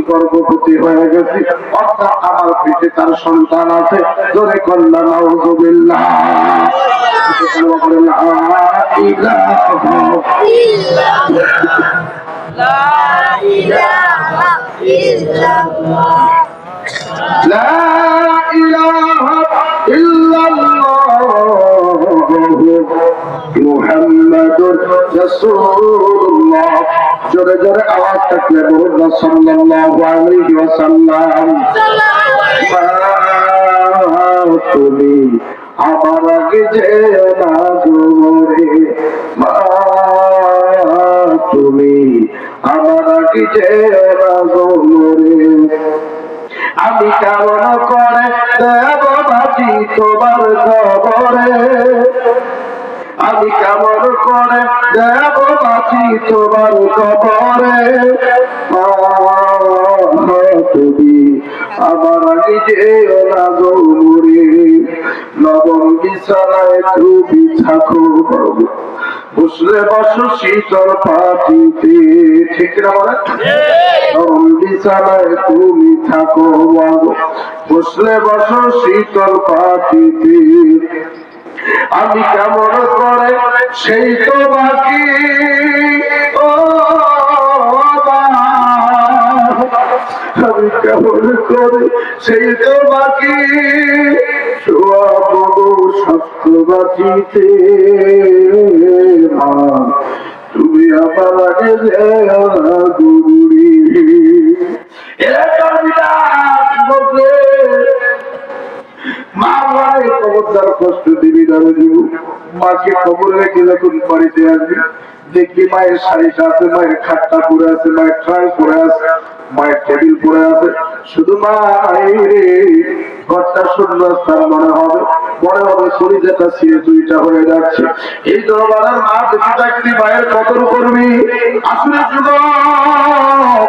গর্ভবতী হয়ে গেছি, অর্থাৎ আমার পেটে তার সন্তান আছে। জোরে কন্যা নাউযুবিল্লাহ, মুহাম্মাদুর রাসূলুল্লাহ। জোরে জোরে আওয়াজ থাকলে বলুন সাল্লাল্লাহু আলাইহি ওয়াসাল্লাম। তুমি আমার আগে যে না গোরে, মা তুমি আমার আগে যে না গোরে, আমি কেমন করে দেব বাজি তোমার খবরে, আমি কেমন করে দেব বাজি তোমার খবরে, তুমি আমার আগে যে না গোরে, নবম বিছানায় তুমি থাকো, বসলে বসো শীতল পাটিতে, ঠিক না বলে, নবম বিছানায় তুমি থাকো, বসলে বসো শীতল পাটিতে, আমি কেমন করে সেই তো বাকি ও আমি কেমন করে সেই তো বাকি সত্যবাদীতে তুমি আমার আগে গুরুরি মা মায়ের খবরদার কষ্ট দিবি না দিব মাকে খবর রেখে যখন বাড়িতে আসবি দেখবি মায়ের শাড়িটা আছে, মায়ের খাটটা পরে আছে, মায়ের ট্রাই পরে আছে, মায়ের টেবিল পরে আছে, শুধু মায়ের ঘরটা সুন্দর তার মনে হবে, মনে হবে শরীরটা ছিঁড়ে দুইটা হয়ে যাচ্ছে। এই দরবারের মা বেশি থাকবি মায়ের কদর করবি। আসলে যুবক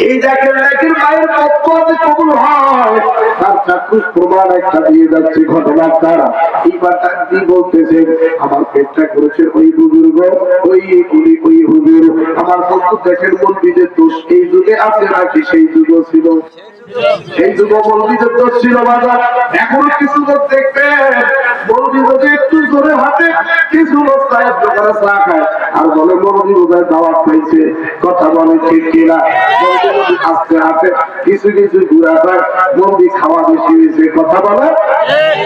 এই দেখেন দেখেন মায়ের তত্ত্ব যে কবুল হয় তার চাক্ষুষ প্রমাণ একটা দিয়ে যাচ্ছে ঘটনার দ্বারা। এইবার কি বলতেছে, আমার পেটটা করেছে ওই বুজুর্গ, ওই উনি ওই হুজুর। আমার বন্ধু দেখেন মন্দিরের দোষ এই যুগে আছে নাকি সেই যুগ ছিল? সেই যুগ মন্দিরের দোষ ছিল বাজার। এখন কিছু লোক দেখবেন মন্দির একটু জোরে হাতে, কিছু লোক চায়ের দোকানে চা খায় আর বলে মন্দির বোধহয় দাওয়াত পাইছে। কথা বলে ঠিক কিনা? আস্তে আস্তে কিছু কিছু ঘুরা যায় মন্দির খাওয়া বেশি হয়েছে। কথা বলে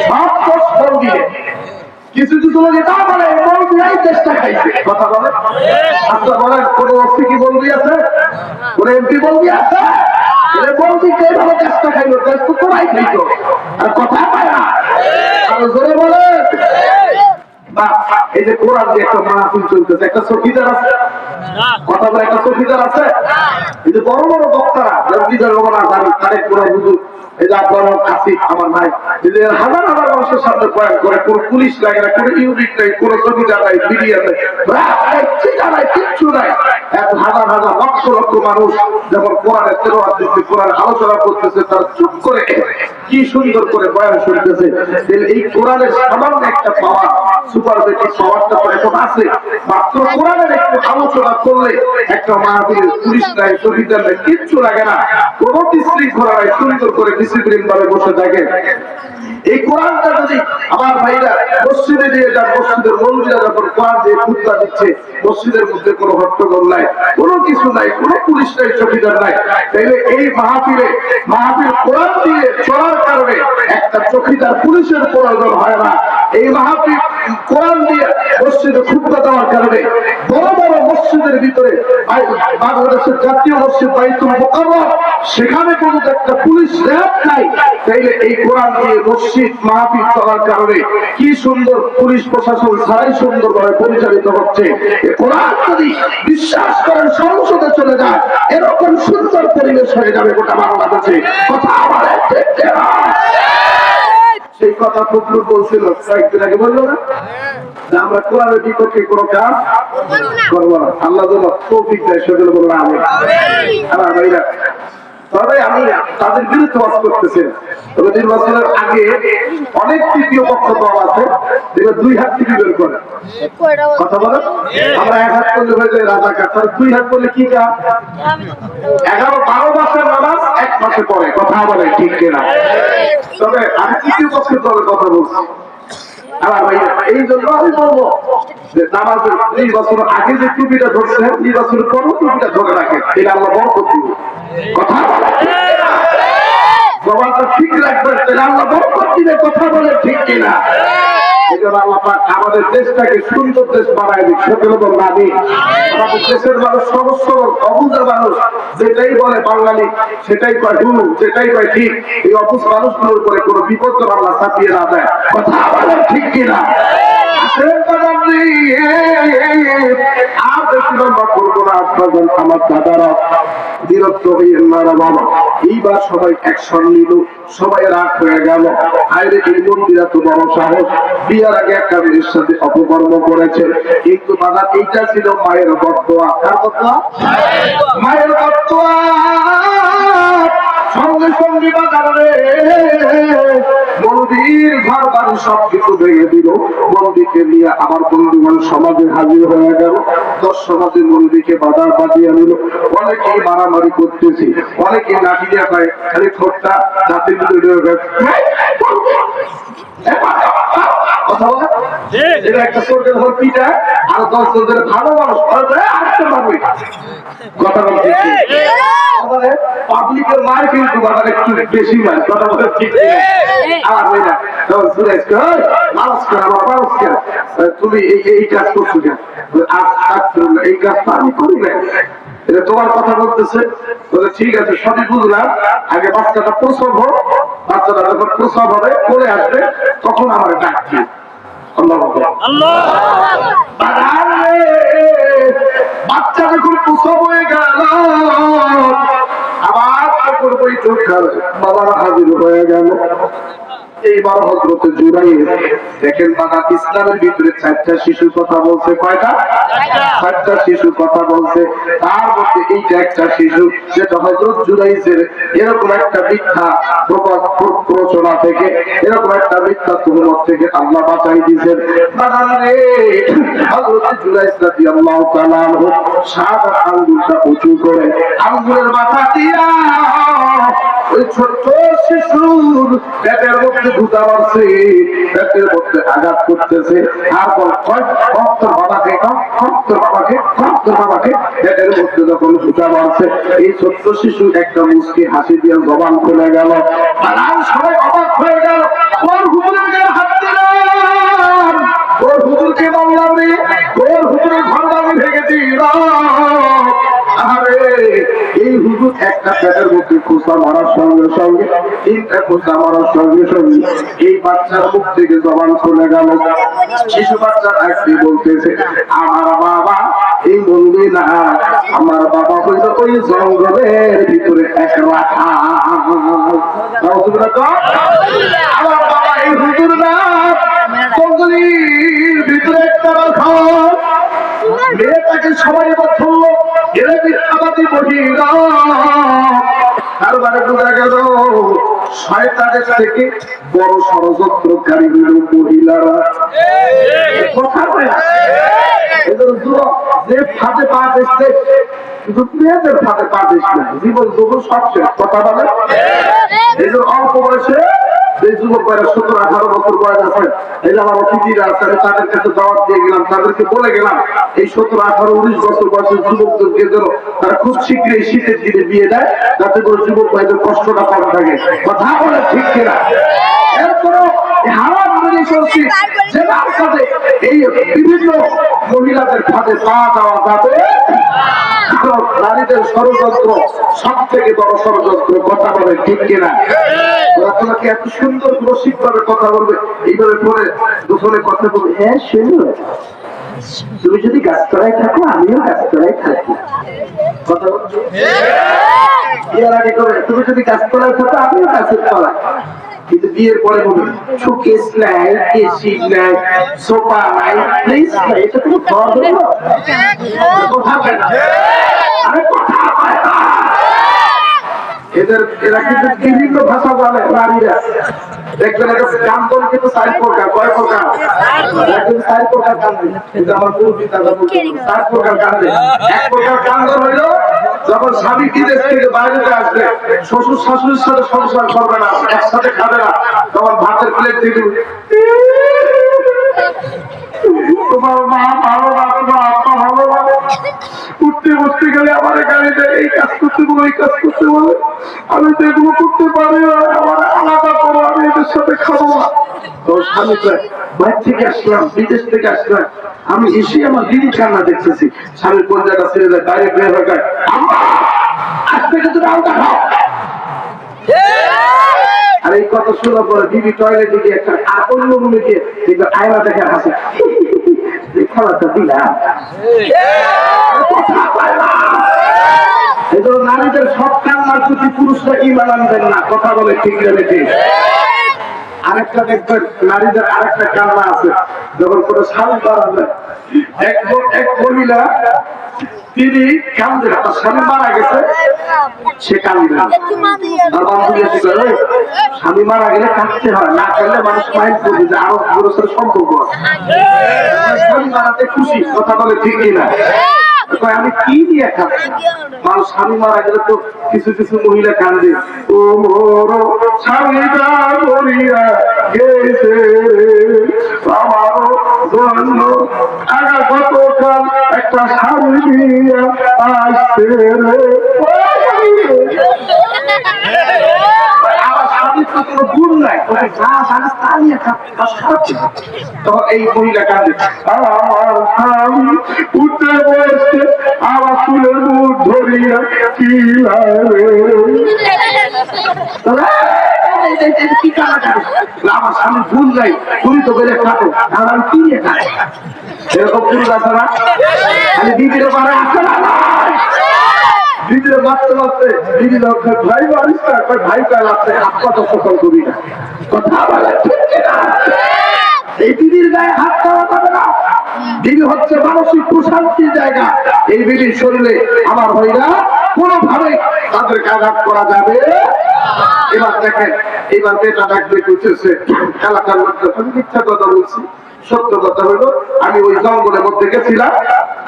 সব দোষ মন্দিরে। কিছু কিছু লোক এটা বলে মন্দিরাই চেষ্টা খাইছে। কথা বলে আচ্ছা বলেন কোন অস্তি কি বলবি আছে? কোন এমপি বলবি আছে? মন্দিরকে এইভাবে চেষ্টা খাইলো, চেষ্টা তোরাই খাইতো আর কথা পায় না। আরো জোরে বলে এই যে কোরআন দিয়ে একটা মাহফিল চলতেছে, একটা চৌকিদার আছে? কথা বলে একটা চৌকিদার আছে? এই যে বড় বড় বক্তারা জঙ্গিদের রোগনা জানি তারেক কোরআন হুজুর, এই যে আপনার আসিফ আমার ভাই, এই যে হাজার হাজার মানুষের সামনে বয়ান করে, কোন পুলিশ লাগে না, কোন ইউনিট নেই, কোন চৌকিদার নাই, মিডিয়া নেই, কিচ্ছু নাই। এক হাজার হাজার লক্ষ লক্ষ মানুষ যখন কোরআনের তেলাওয়াত করতে, কোরআনের আলোচনা করতেছে, তারা চুপ করে কি সুন্দর করে বয়ান শুনতেছে। এই কোরআনের সামান্য একটা পাওয়ার, সুপার বেটিক পাওয়ারটা তো এখন আছে। মাত্র কোরআনের একটু আলোচনা করলে একটা মাহফিলের পুলিশ নাই, চৌকিদার নাই, কিচ্ছু লাগে না, কোনো বিশৃঙ্খলা নাই, সুন্দর করে ডিসিপ্লিন ভাবে বসে থাকে। এই কোরআনটা যদি আমার ভাইরা মসজিদে দিয়ে যান, মসজিদের মন্দিরা যখন কোরআন দিয়ে খুতবা দিচ্ছে, মসজিদের মধ্যে কোনো হট্টগোল নাই, কোনো কিছু নাই, কোনো পুলিশ নাই, চৌকিদার নাই, তাইলে এই মাহফিল কোরআন দিয়ে চলার কারণে একটা চৌকিদার পুলিশের প্রয়োজন হয় না। এই মাহফিল কোরআন দিয়ে মসজিদে খুতবা দেওয়ার কারণে বড় বড় মসজিদের ভিতরে, বাংলাদেশের জাতীয় মসজিদ বাইতুল মুকাররম, সেখানে কোনো একটা পুলিশ র্যাব নাই, তাইলে এই কোরআন দিয়ে মসজিদ মাহফিল চলার কারণে কি সুন্দর পুলিশ প্রশাসন ছাড়াই সুন্দরভাবে পরিচালিত হচ্ছে। কোরআন যদি বিশ্বাস করেন সংসদে চলে যায়, এরকম সুন্দর পরিবেশ হয়ে যাবে গোটা বাংলাদেশে। কথা আমার সেই কথা ফখরুল বলছিল কয়েকদিন আগে, বললো না যে আমরা কোরআনের বিপক্ষে কোনো কাজ করবো না। আল্লাহ যেন তৌফিক দেয়, সেগুলো বলবো না আমি। তবে আমি তাদের বিরুদ্ধে বাস করতেছি। তবে নির্বাচনের আগে অনেক তৃতীয় পক্ষ দল আছে যেগুলো দুই হাত থেকে বের করে কথা বলে। আমরা এক হাত করলে হয়ে যায় রাজাকার, তাহলে দুই হাত করলে কি কাজ? 11-12 মাসের নামাজ এক মাসে পড়ে। কথা বলে ঠিক কিনা? তবে আমি তৃতীয় পক্ষের দলের কথা বলছি। এই জন্য আমি বলবো যে নামাজের নির্বাচন আগে যে টুপিটা ধরছে, নির্বাচনের পরও টুপিটা ধরে রাখে, এটা আমরা বরকত দিব। কথা বলে জবানটা ঠিক রাখবেন, তাহলে আল্লাহ বরকত দিবে। কথা বলে ঠিক কিনা? এই জন্য আল্লাহ পাক আমাদের দেশটাকে সুন্দর দেশ বানায় দিক। সেগুলো বলবো আমি। আমাদের দেশের মানুষ সমস্ত অবুঝা মানুষ, যেটাই বলে বাঙালি সেটাই কয় ভুল, যেটাই কয় ঠিক। এই অবুঝ মানুষগুলোর উপরে কোনো বিপদ আল্লাহ চাপিয়ে না দেয়। কথা বলে ঠিক কিনা? আমার দাদারা বিরক্ত হইয়েন না বাবা। এইবার সবাই অ্যাকশন নিল, সবাই রাগ হয়ে গেল। আইরে এই মন্দিরা তো বড় সাহস, বিয়ার আগে একটা মেয়ের সাথে অপকর্ম করেছে। কিন্তু বাবা এইটা ছিল মায়ের বদদোয়া। কার বদদোয়া? মায়ের বদদোয়া। সঙ্গে সঙ্গে বাজারে মন্দির ঘর বাড়ি সব কিছু ভেঙে দিল। মন্দিরকে নিয়ে আমার বন্ধুগণ সমাজে হাজির হয়ে গেল। 10 সমাজে মন্দিরকে বাধা বাঁধিয়ে নিল। অনেকেই মারামারি করতেছি, অনেকেই লাঠি দিয়ে পায় খালি ঠোঁটটা দাঁতের ভিতরে কথা বলে এটা একটা স্বর্গের ঘর পিঠা আর 10 জনের ভালো মানুষ আসতে পারবে কথা বলতে পাবলিকের মার কিন্তু বাবার একটু বেশি মার কথা বলে ঠিক আমার হয় না তখন সুরেশ মানুষ কেন আমার মানুষ কেন তুমি এই কাজ করছো কেন এই কাজটা আমি করি না এটা তোমার কথা বলতেছে বলে ঠিক আছে সবই বুঝলাম আগে বাচ্চাটা প্রসব হোক বাচ্চাটা যখন প্রসব হবে কোলে আসবে তখন আমার ডাকছি বাচ্চা যখন প্রসব হয়ে গেল আবার বাবার হাজির হয়ে গেল এইবার হযরতে জুরাইর দেখেন বাবা ইসলামের ভিতরে 4টা শিশুর কথা বলছে কয়টা 4টা শিশুর কথা বলছে তার মধ্যে এইটা একটা শিশু যেটা হযরত জুরাইরের এরকম একটা মিথ্যা প্রচনা থেকে এরকম একটা মিথ্যা তুহমত থেকে আল্লাহ বাঁচাই দিয়েছেন বাগানে হযরত জুরাইর রাদিয়াল্লাহু তাআলা সাদা আঙ্গুলটা উঁচু করে আঙ্গুলের মাথা দিয়া ওই ছোট্ট শিশুর পেটের মধ্যে ঢুকা মারছে পেটের মধ্যে আঘাত করতেছে আর বাবাকে পেটের মধ্যে যখন ঢুকা মারছে এই ছোট্ট শিশু একটা মুচকি হাসি দিয়ে জবান খুলে গেল আর সবাই অবাক হয়ে গেল ওর হুজুরের গায়ে হাত দিলাম ওর হুজুরকে বললাম রে ওর হুজুরের ঘরটা আমি ভেঙে দিলাম আরে এই হুজুর একটা পেটের মধ্যে খোঁচা মারার সঙ্গে সঙ্গে 3টা খোঁচা মারার সঙ্গে সঙ্গে এই বাচ্চার মুখ থেকে জবান খুলে গেল শিশু বাচ্চা একটি বলতেছে আমার বাবা এই মন্দির না আমার বাবা হইল ওই জঙ্গলের ভিতরে এক রাখা আমার বাবা এই হুজুর না জঙ্গলের ভিতরে একটা রাখা মেয়েটাকে সবাই বলল এরা মিথ্যাবাদী মহিলা তার মানে বোঝা গেল শয়তানের থেকে বড় ষড়যন্ত্রকারী হল মহিলারা কথা বলে যে ফাঁদে পা দিচ্ছে শুধু মেয়েদের ফাঁদে পা দিস না জীবন যুবক সবচেয়ে কথা বলে এই যে অল্প বয়সে যে যুবক বয়স 17-18 বছর বয়স আছে এই যে আমার অতিথিরা আছে আমি তাদের কাছে দাওয়াত দিয়ে গেলাম তাদেরকে বলে গেলাম এই 17-18-19 বছর বয়সের যুবকদেরকে যেন তারা খুব শীঘ্রই শীতের দিনে বিয়ে দেয় যাতে করে যুবক ভাইদের কষ্টটা কম থাকে কথা বলে ঠিক কিনা এরপরও হারাম মেনে চলছি যে তার সাথে এই বিভিন্ন মহিলাদের ফাঁদে পা দেওয়া যাবে নারীদের ষড়যন্ত্র সব থেকে বড় ষড়যন্ত্র কথা বলে ঠিক কিনা ওরা তোমাকে এত সুন্দর রসিক ভাবে কথা বলবে এইভাবে পরে দুপুরে কথা বলবে হ্যাঁ শুনো তুমি যদি গাছতলায় থাকো আমিও গাছতলায় থাকি কথা বলছো বিয়ের আগে করে তুমি যদি গাছতলায় থাকো আমিও গাছের তলায় কিন্তু বিয়ের পরে বলবে শোকেস নাই এসি নাই সোফা নাই প্লিজ নাই এটা তুমি ঘর দেবো কথা হয় না আরে কথা হয় না এরা কিন্তু বিভিন্ন ভাষা বলে নারীরা দেখবেন একটা কান্দন কিন্তু 4 প্রকার কয় প্রকার একদম 4 প্রকার কান্দন এটা আমার পূর্বী দাদা বলতো 4 প্রকার কান্দন এক প্রকার কান্দন হইলো যখন স্বামী বিদেশ থেকে বাইরে আসবে শ্বশুর শাশুড়ির সাথে সংসার করবে না একসাথে খাবে না তখন ভাতের প্লেট থেকে তোমার মা ভালো না তোমার আত্মা ভালো না উঠতে বসতে গেলে আমার গাড়ি দেয় এই কাজ করতে বলে এই কাজ করতে বলে আমি তো এগুলো করতে পারি না আমার আলাদা করো আমি এদের সাথে খাবো না তো স্বামী বাইরে থেকে আসলাম বিদেশ থেকে আসলাম আমি এসে আমার দিদি কান্না দেখতেছি স্বামীর পর্যায়টা ছেড়ে যায় বাইরে বের হয়ে যায় আজ থেকে তুমি আলগা খাও আর এই কথা শোনার পরে দিদি টয়লেটে গিয়ে একটা আর অন্য রুমে গিয়ে দেখবে আয়না দেখে হাসে খেলাটা দিলাম নারীদের সব কান্নার প্রতি পুরুষরা ইমান আনবেন না কথা বলে ঠিক রেখে আরেকটা দেখবেন নারীদের আরেকটা কান্না আছে যখন কোনো স্বামী মারা যায় এক মহিলা তিনি কান্দে না তার স্বামী মারা গেছে সে কান্দে না স্বামী মারা গেলে কাঁদতে হয় না কাঁদলে মানুষ মাইন্ড করবে যে আরো পুরুষের সম্পর্ক স্বামী মারাতে খুশি কথা বলে ঠিক না আমি কি দিয়ে খাবো মানুষ স্বামী মারা গেলে তো কিছু কিছু মহিলা কান্দে ও মোর স্বামীটা মরিয়া গেছে আমারও জন্য আগা গতকাল একটা শাড়ি নিয়ে আসছে রে। এই মহিলা কাঁদে, আমার স্বামী উঠে বসে আমার চুলের মুখ ধরিয়া কি আমার স্বামী ভুল নাই, তুমি তো বেড়ে খাটো আর কি নিয়ে খাটো এরকম পুরুষ আছে না? আমি দিদির পারে আসে না, দিদির মারতে মারতে দিদি ভাই মারিস না, ভাই কাল আসছে আত্মা সফল করি না, কথা বলে এই দিদির গায়ে হাত দেওয়া যাবে না। দিদি হচ্ছে মানসিক প্রশান্তির জায়গা। এই দিদির শরীরে আমার ভাইরা কোনোভাবে তাদেরকে আঘাত করা যাবে। এবার দেখেন, এবার বেটা ডাকবে করতেছে এলাকার মধ্যে, আমি মিথ্যা কথা বলছি, সত্য কথা হইলো আমি ওই জঙ্গলের মধ্যে গেছিলাম,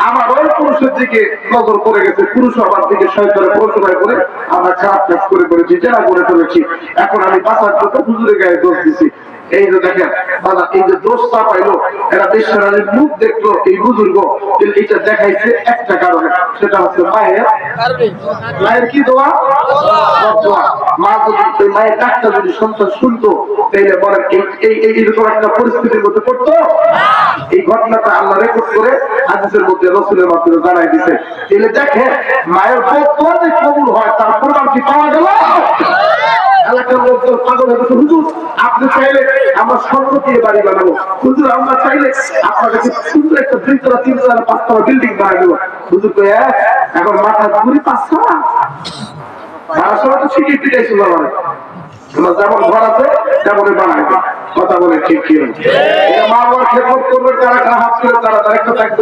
আমার ওই পুরুষের দিকে নজর পড়ে গেছে, পুরুষ আমার দিকে শয়তানের প্ররোচনা করে আমরা খারাপ কাজ করে করেছি, জেনা করে ফেলেছি। এখন আমি বাঁচার কথা হুজুরের গায়ে দোষ দিছি। এই যে দেখেন দাদা, এই যে দোষটা পাইলো, এরা বেশারের মুখ দেখলো এই বুজুর্গ, এটা দেখাইছে একটা কারণে, সেটা হচ্ছে মায়ের কি দোয়া, মা যদি মায়ের ডাকটা যদি সন্তান শুনতো, তাইলে বলেন এইরকম একটা পরিস্থিতির মধ্যে পড়তো। এই ঘটনাটা আল্লাহ রেকর্ড করে হাদিসের মধ্যে রাসূলের মাধ্যমে জানাই দিছে। তাহলে দেখে মায়ের দোয়া যে কবুল হয় তার প্রমাণ কি পাওয়া গেল? এলাকার লোকজন পাগল হয়ে গেছে, হুজুর আপনি চাইলে আমরা স্বর্ণ দিয়ে বাড়ি বানাবো, হুজুর আমরা চাইলে আপনাদেরকে সুন্দর একটা 2 3 5 তলা বিল্ডিং বানিয়ে দেবো। হুজুর তো এখন মাথা ঘুরি 5 তলা ভাড়া তো ঠিকই পিটাইছিল, মানে যেমন ঘর আছে তেমনই বানাইবে, কথা বলে ঠিক কি মা বাবার খেদমত করবে, তারা হাত করে তারা দায়িত্ব থাকবে।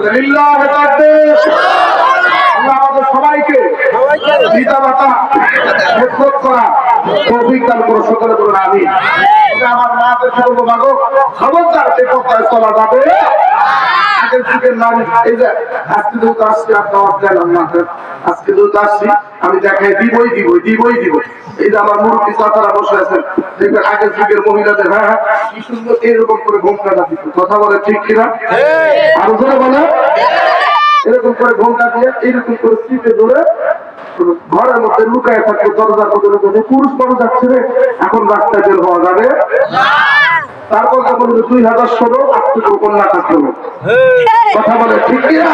আমাদের সবাইকে পিতা মাতা খেদমত করা তৌফিক দান করো, সকলে বলুন আমিন। আমার মাদেরকে বলবো, মাগো খবরদার সে পথে চলা যাবে। আগের যুগের নারী, এই যে আজকে যেহেতু আসছি আপনার গেলাম না, আজকে যেহেতু আসছি আমি দেখাই দিবই এই যে আমার মুরব্বী চাচারা বসে আছেন, দেখবেন আগের যুগের মহিলাদের হ্যাঁ কি সুন্দর এরকম করে ঘোমটা দিত, কথা বলে ঠিক কিনা? আরো ধরে বলে এরকম করে ঘোমটা দিয়ে এরকম করে সিটে ধরে ঘরের মধ্যে লুকায় থাকবে, দরজার মধ্যে পুরুষ মানুষ যাচ্ছে রে, এখন রাস্তায় বের হওয়া যাবে। তারপর যখন 2016 আজকে কন্যা থাকলো, কথা বলে ঠিক কিনা?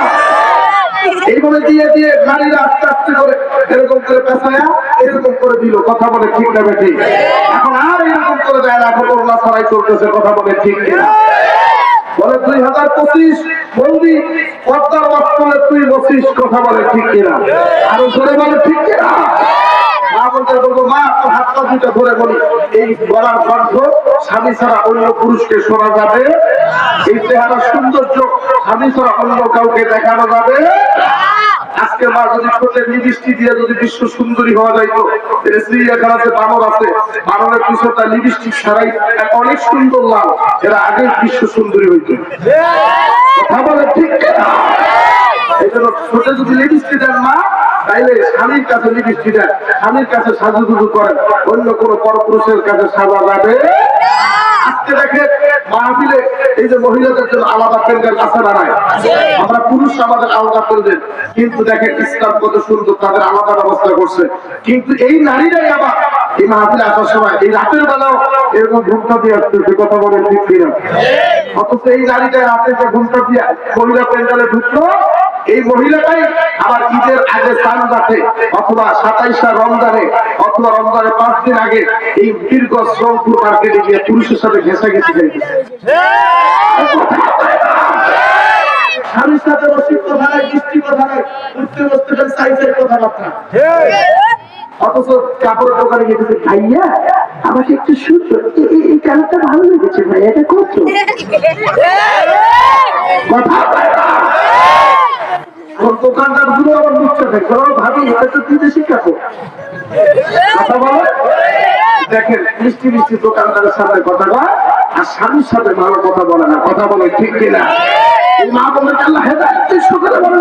এইভাবে দিয়ে দিয়ে নারীরা আস্তে আস্তে করে এরকম করে পেছায়া এরকম করে দিল, কথা বলে ঠিক না বেঠিক? এখন আর এরকম করে দেয় না, এখন করোনা ছাড়াই চলতেছে, কথা বলে ঠিক কিনা? বলে 2025 বন্দি পর্দার বস্ত্রে তুই বসিস, কথা বলে ঠিক কিনা? আরো জোরে বলে ঠিক কিনা? মা বলতে বলবো, মা তো হাতটা দুইটা ধরে বলি, এই গলার কণ্ঠ স্বামী ছাড়া অন্য পুরুষকে শোনা যাবে, এই চেহারা সৌন্দর্য স্বামী ছাড়া অন্য কাউকে দেখানো যাবে। আজকে মা যদি ছোটের লিপস্টিক দিয়ে যদি বিশ্ব সুন্দরী হওয়া যাইতো, চিড়িয়াখানাতে বানর আছে, বানরের পিছনে তার লিপস্টিক ছাড়াই অনেক সুন্দর লাল, এরা আগে বিশ্ব সুন্দরী হইতো, কথা বলে ঠিক কিনা? এই জন্য ছোটে যদি লিপস্টিক দেন মা, তাইলে স্বামীর কাছে লিপস্টিক দেন, স্বামীর কাছে সাজুগুজু করেন, অন্য কোনো পরপুরুষের কাছে সাজা যাবে। আজকে দেখে মাহফিলে এই যে মহিলাদের জন্য আলাদা প্যান্ডেল আছে না নাই? আমরা পুরুষ আমাদের আলাদা প্যান্ডেল, কিন্তু দেখে ইসলাম কত সুন্দর তাদের আলাদা ব্যবস্থা করছে। কিন্তু এই নারীরাই আবার এই মাহফিলে আসার সময় এই রাতের বেলাও এরকম ঘুমটা দিয়ে আসতেছে, কথা বলে ঠিক কিনা? অথচ এই নারীটা রাতে যে ঘুমটা দিয়ে মহিলা প্যান্ডেলে ঢুকলো, এই মহিলাটাই আবার ঈদের আগে চান রাতে অথবা 27 রমজানে অথবা রমজানের 5 দিন আগে এই দীর্ঘ শ্রমপুর মার্কেটে গিয়ে পুরুষের সাথে ঘেঁষাঘেঁষি খাইতেছে, স্বামীর সাথে বসে কথা নাই, দৃষ্টি কথা নাই, উঠতে বসতে সাইজের কথাবার্তা। অথচ কাপড়ের দোকানে গেছে, ভাইয়া আমাকে একটু সুন্দর এই কালারটা ভালো লেগেছে, ভাইয়া এটা করছো কথা দোকানদার গুলো আবার বুঝতে থাকে, ভাবি হয়তো বিদেশি কাপড়, কথা বলে। দেখেন মিষ্টি মিষ্টি দোকানদারের সাথে কথা বলে আর স্বামীর সাথে ভালো কথা বলে না, কথা বলে ঠিক কিনা? মা বলে আল্লাহ হেদায়েত সকালে বলে